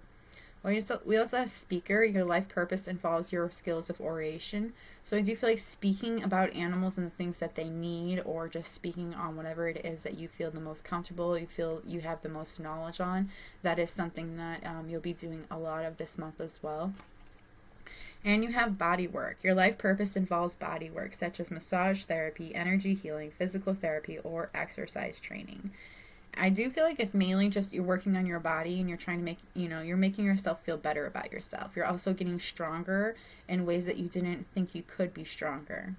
We also have speaker. Your life purpose involves your skills of oration. So I do feel like speaking about animals and the things that they need, or just speaking on whatever it is that you feel the most comfortable, you feel you have the most knowledge on, that is something that you'll be doing a lot of this month as well. And you have body work. Your life purpose involves body work, such as massage therapy, energy healing, physical therapy, or exercise training. I do feel like it's mainly just you're working on your body and you're trying to you're making yourself feel better about yourself. You're also getting stronger in ways that you didn't think you could be stronger.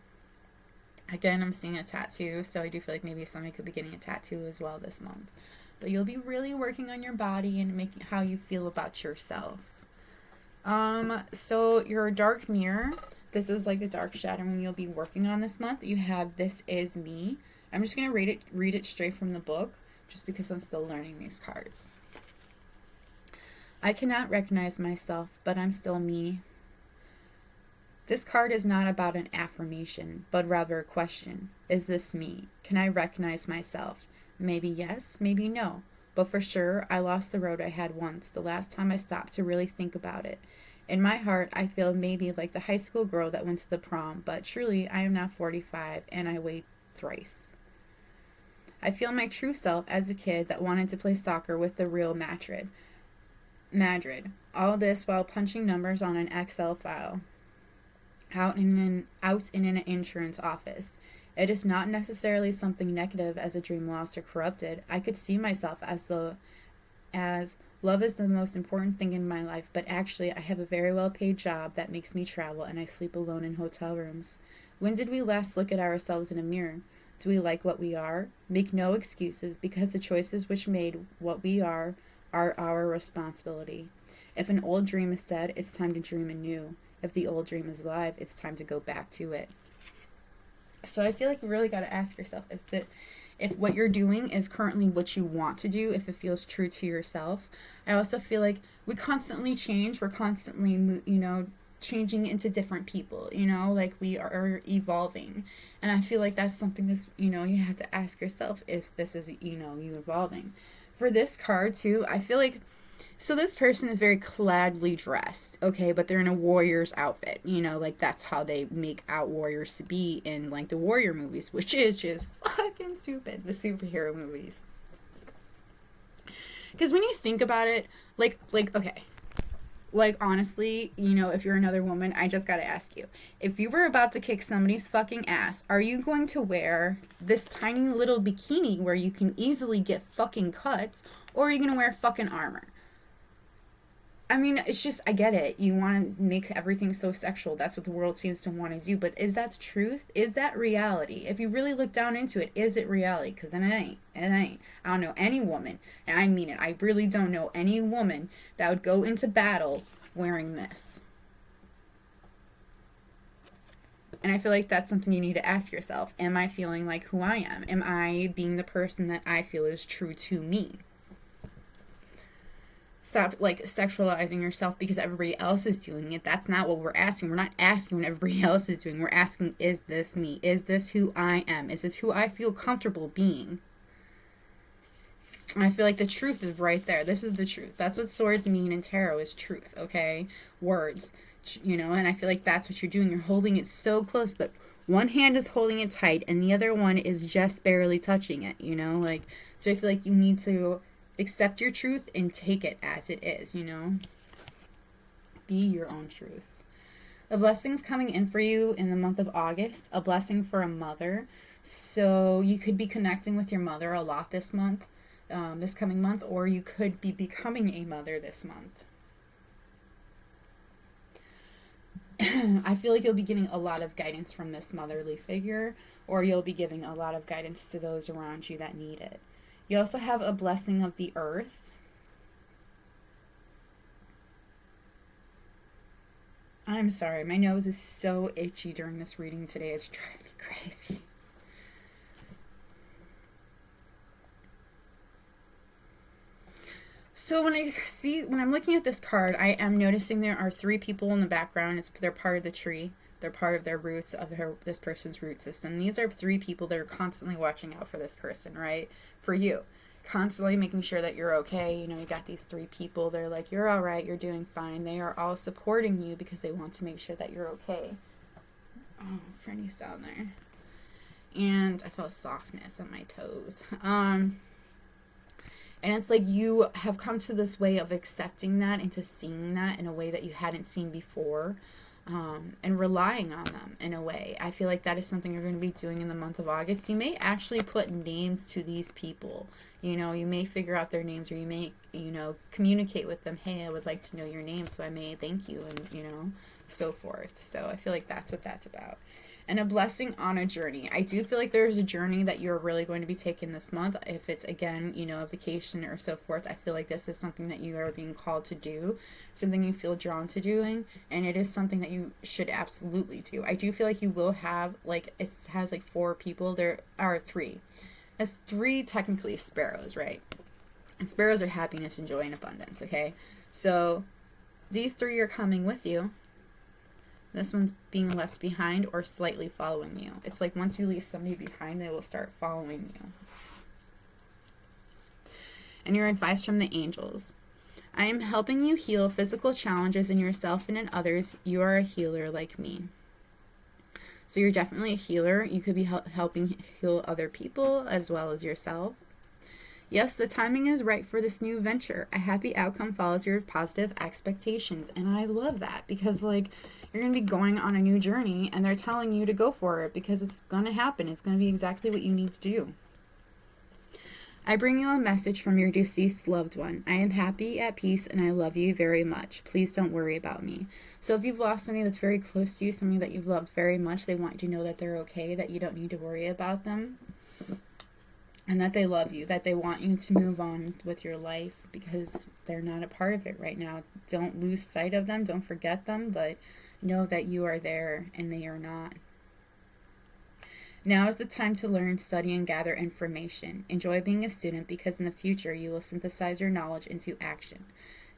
Again, I'm seeing a tattoo, so I do feel like maybe somebody could be getting a tattoo as well this month. But you'll be really working on your body and making how you feel about yourself. So your dark mirror, this is like the dark shadowing you'll be working on this month. You have This Is Me. I'm just going to read it straight from the book, just because I'm still learning these cards. I cannot recognize myself, but I'm still me. This card is not about an affirmation, but rather a question. Is this me? Can I recognize myself? Maybe yes, maybe no. But for sure, I lost the road I had once, the last time I stopped to really think about it. In my heart, I feel maybe like the high school girl that went to the prom, but truly, I am now 45 and I weigh thrice. I feel my true self as a kid that wanted to play soccer with the Real Madrid. All this while punching numbers on an Excel file out in an insurance office. It is not necessarily something negative as a dream lost or corrupted. I could see myself as love is the most important thing in my life, but actually I have a very well-paid job that makes me travel and I sleep alone in hotel rooms. When did we last look at ourselves in a mirror? Do we like what we are? Make no excuses, because the choices which made what we are our responsibility. If an old dream is dead, it's time to dream anew. If the old dream is alive, it's time to go back to it. So I feel like you really got to ask yourself if what you're doing is currently what you want to do, if it feels true to yourself. I also feel like we constantly change. We're constantly, changing into different people, like we are evolving. And I feel like that's something that's, you have to ask yourself if this is, you evolving. For this card too, I feel like So this person is very cladly dressed, okay, but they're in a warrior's outfit. You know, like that's how they make out warriors to be in like the warrior movies, which is just fucking stupid, the superhero movies. Because when you think about it, okay, like honestly, you know, if you're another woman, I just gotta ask you, if you were about to kick somebody's fucking ass, are you going to wear this tiny little bikini where you can easily get fucking cuts, or are you gonna wear fucking armor? I mean, it's just, I get it. You want to make everything so sexual. That's what the world seems to want to do. But is that the truth? Is that reality? If you really look down into it, is it reality? Because then it ain't. It ain't. I don't know any woman, and I mean it, I really don't know any woman that would go into battle wearing this. And I feel like that's something you need to ask yourself. Am I feeling like who I am? Am I being the person that I feel is true to me? Stop like sexualizing yourself because everybody else is doing it. That's not what we're asking. We're not asking what everybody else is doing. We're asking, is this me? Is this who I am? Is this who I feel comfortable being? And I feel like the truth is right there. This is the truth. That's what swords mean in tarot, is truth, okay? Words, you know, and I feel like that's what you're doing. You're holding it so close, but one hand is holding it tight and the other one is just barely touching it, you know? Like, so I feel like you need to accept your truth and take it as it is, you know? Be your own truth. A blessing's coming in for you in the month of August. A blessing for a mother. So you could be connecting with your mother a lot this month, this coming month, or you could be becoming a mother this month. I feel like you'll be getting a lot of guidance from this motherly figure, or you'll be giving a lot of guidance to those around you that need it. You also have a blessing of the earth. I'm sorry, my nose is so itchy during this reading today. It's driving me crazy. So when I'm looking at this card, I am noticing there are 3 people in the background. They're part of the tree. They're part of their roots, of this person's root system. These are 3 people that are constantly watching out for this person, right? For you. Constantly making sure that you're okay. You know, you got these 3 people. They're like, you're all right. You're doing fine. They are all supporting you because they want to make sure that you're okay. Oh, Freddy's down there. And I felt softness on my toes. And it's like you have come to this way of accepting that and to seeing that in a way that you hadn't seen before. And relying on them in a way. I feel like that is something you're going to be doing in the month of August. You may actually put names to these people. You know, you may figure out their names, or you may, you know, communicate with them. Hey, I would like to know your name, so I may thank you, and, you know, so forth. So I feel like that's what that's about. And a blessing on a journey. I do feel like there's a journey that you're really going to be taking this month. If it's, again, you know, a vacation or so forth, I feel like this is something that you are being called to do, something you feel drawn to doing, and it is something that you should absolutely do. I do feel like you will have, like, it has like 4 people. There are 3. That's 3 technically sparrows, right? And sparrows are happiness and joy and abundance, okay? So these 3 are coming with you. This one's being left behind or slightly following you. It's like once you leave somebody behind, they will start following you. And your advice from the angels. I am helping you heal physical challenges in yourself and in others. You are a healer like me. So you're definitely a healer. You could be helping heal other people as well as yourself. Yes, the timing is right for this new venture. A happy outcome follows your positive expectations. And I love that because, like, you're going to be going on a new journey and they're telling you to go for it because it's going to happen. It's going to be exactly what you need to do. I bring you a message from your deceased loved one. I am happy, at peace, and I love you very much. Please don't worry about me. So if you've lost somebody that's very close to you, somebody that you've loved very much, they want you to know that they're okay, that you don't need to worry about them, and that they love you, that they want you to move on with your life because they're not a part of it right now. Don't lose sight of them. Don't forget them, but know that you are there and they are not. Now is the time to learn, study, and gather information. Enjoy being a student because in the future you will synthesize your knowledge into action.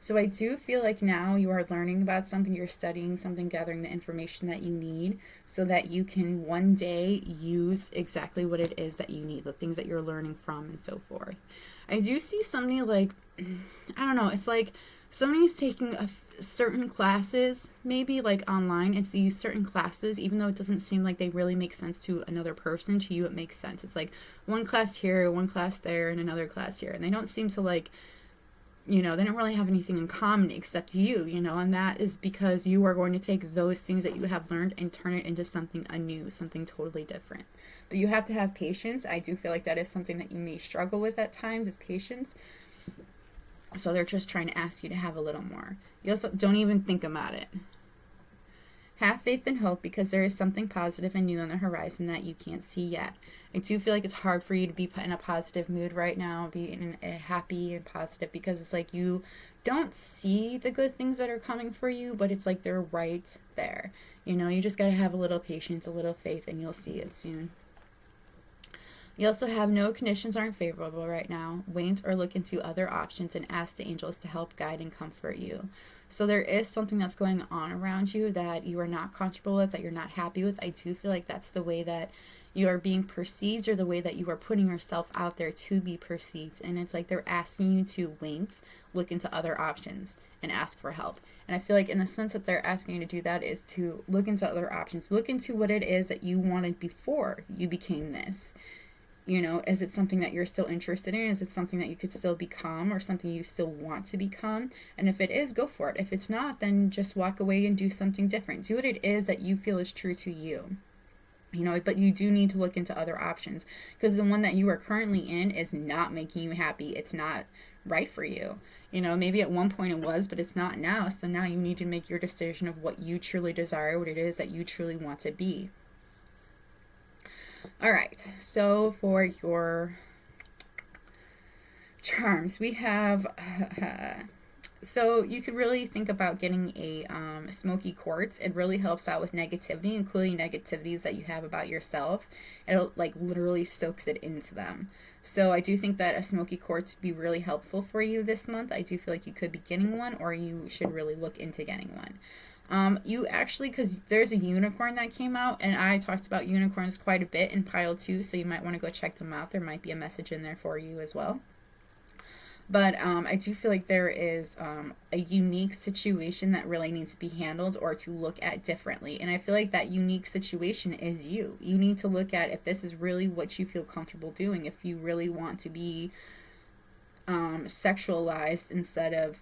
So I do feel like now you are learning about something, you're studying something, gathering the information that you need so that you can one day use exactly what it is that you need, the things that you're learning from and so forth. I do see somebody like I don't know, it's like somebody's taking certain classes, maybe like online. It's these certain classes, even though it doesn't seem like they really make sense to another person, to you it makes sense. It's like one class here, one class there, and another class here. And they don't seem to like, they don't really have anything in common except you, and that is because you are going to take those things that you have learned and turn it into something anew, something totally different. But you have to have patience. I do feel like that is something that you may struggle with at times, is patience. So they're just trying to ask you to have a little more. You also don't even think about it. Have faith and hope, because there is something positive and new on the horizon that you can't see yet. I do feel like it's hard for you to be in a positive mood right now, be in a happy and positive, because it's like you don't see the good things that are coming for you, but it's like they're right there. You just got to have a little patience, a little faith, and you'll see it soon. You also have no conditions aren't favorable right now. Wait or look into other options and ask the angels to help guide and comfort you. So there is something that's going on around you that you are not comfortable with, that you're not happy with. I do feel like that's the way that you are being perceived, or the way that you are putting yourself out there to be perceived. And it's like they're asking you to wait, look into other options, and ask for help. And I feel like in the sense that they're asking you to do that is to look into other options. Look into what it is that you wanted before you became this. Is it something that you're still interested in? Is it something that you could still become, or something you still want to become? And if it is, go for it. If it's not, then just walk away and do something different. Do what it is that you feel is true to you. But you do need to look into other options, because the one that you are currently in is not making you happy. It's not right for you. Maybe at one point it was, but it's not now. So now you need to make your decision of what you truly desire, what it is that you truly want to be. All right, so for your charms, we have, so you could really think about getting a smoky quartz. It really helps out with negativity, including negativities that you have about yourself. It'll like literally soaks it into them. So I do think that a smoky quartz would be really helpful for you this month. I do feel like you could be getting one, or you should really look into getting one. You actually, because there's a unicorn that came out, and I talked about unicorns quite a bit in pile 2, so you might want to go check them out. There might be a message in there for you as well. But I do feel like there is a unique situation that really needs to be handled, or to look at differently. And I feel like that unique situation is you. You need to look at if this is really what you feel comfortable doing, if you really want to be sexualized instead of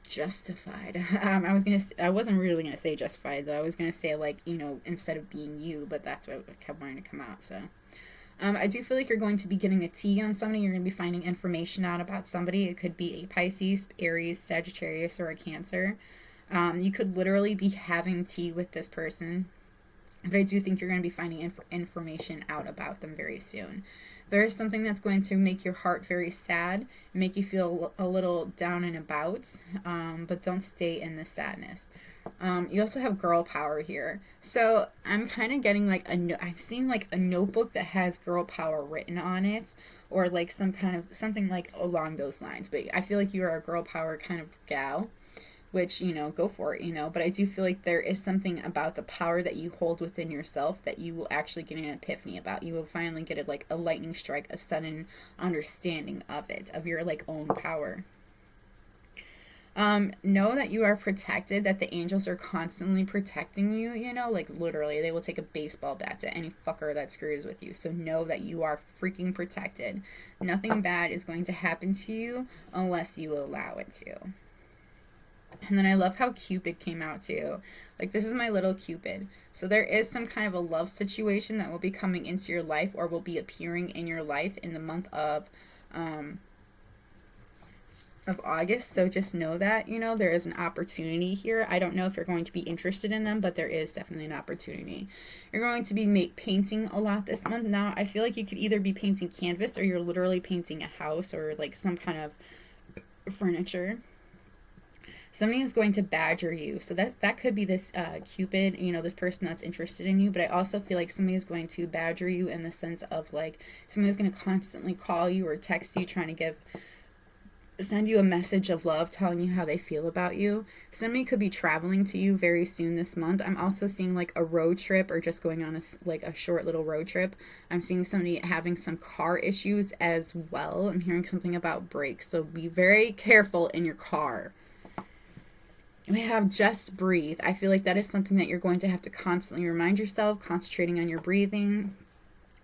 justified. I wasn't really gonna say justified though. I was gonna say like, instead of being you, but that's what kept wanting to come out. So I do feel like you're going to be getting a tea on somebody. You're going to be finding information out about somebody. It could be a Pisces, Aries, Sagittarius, or a Cancer. You could literally be having tea with this person, but I do think you're going to be finding information out about them very soon. There is something that's going to make your heart very sad, make you feel a little down and about, but don't stay in the sadness. You also have girl power here. So I'm kind of getting like I've seen like a notebook that has girl power written on it, or like something like along those lines. But I feel like you're a girl power kind of gal, which, go for it, but I do feel like there is something about the power that you hold within yourself that you will actually get an epiphany about. You will finally get a lightning strike, a sudden understanding of it, of your like own power. Know that you are protected, that the angels are constantly protecting you, like literally they will take a baseball bat to any fucker that screws with you. So know that you are freaking protected. Nothing bad is going to happen to you unless you allow it to. And then I love how Cupid came out too. Like, this is my little Cupid. So there is some kind of a love situation that will be coming into your life, or will be appearing in your life in the month of August. So just know that, there is an opportunity here. I don't know if you're going to be interested in them, but there is definitely an opportunity. You're going to be painting a lot this month. Now, I feel like you could either be painting canvas, or you're literally painting a house, or like some kind of furniture. Somebody is going to badger you. So that could be this Cupid, this person that's interested in you. But I also feel like somebody is going to badger you in the sense of like somebody is going to constantly call you or text you trying to give send you a message of love telling you how they feel about you. Somebody could be traveling to you very soon this month. I'm also seeing like a road trip or just going on a short little road trip. I'm seeing somebody having some car issues as well. I'm hearing something about brakes, so be very careful in your car. We have just breathe. I feel like that is something that you're going to have to constantly remind yourself, concentrating on your breathing.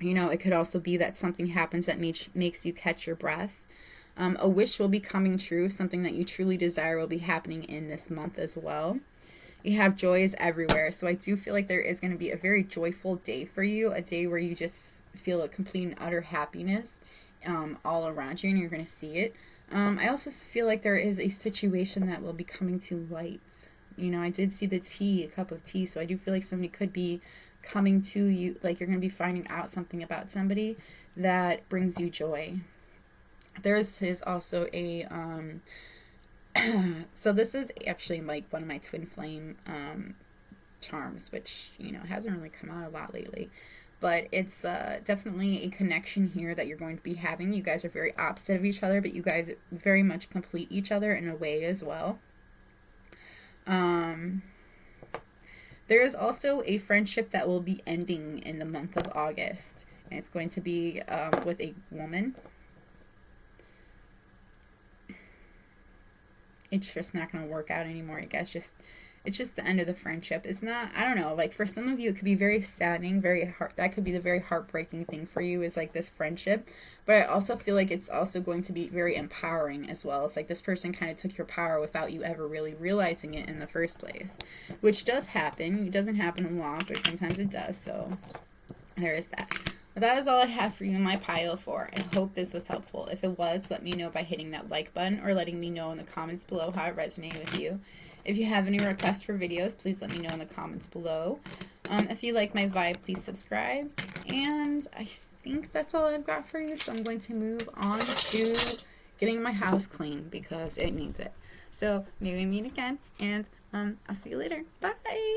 You know, it could also be that something happens that makes you catch your breath. A wish will be coming true. Something that you truly desire will be happening in this month as well. You have joys everywhere. So I do feel like there is going to be a very joyful day for you. A day where you just feel a complete and utter happiness all around you, and you're going to see it. I also feel like there is a situation that will be coming to light. You know, I did see the tea, a cup of tea. So I do feel like somebody could be coming to you. Like you're going to be finding out something about somebody that brings you joy. There's also a so this is actually like one of my twin flame charms, which, you know, hasn't really come out a lot lately, but it's definitely a connection here that you're going to be having. You guys are very opposite of each other, but you guys very much complete each other in a way as well. There is also a friendship that will be ending in the month of August, and it's going to be with a woman. It's just not going to work out anymore, you guys. It's just the end of the friendship. It's not, I don't know, like for some of you it could be very saddening, that could be the very heartbreaking thing for you, is like this friendship. But I also feel like it's also going to be very empowering as well. It's like this person kind of took your power without you ever really realizing it in the first place, which does happen. It doesn't happen a lot, but sometimes it does. So there is that. But that is all I have for you in my pile 4. I hope this was helpful. If it was, let me know by hitting that like button or letting me know in the comments below how it resonated with you. If you have any requests for videos, please let me know in the comments below. If you like my vibe, please subscribe. And I think that's all I've got for you. So I'm going to move on to getting my house clean because it needs it. So maybe we meet again, and I'll see you later. Bye!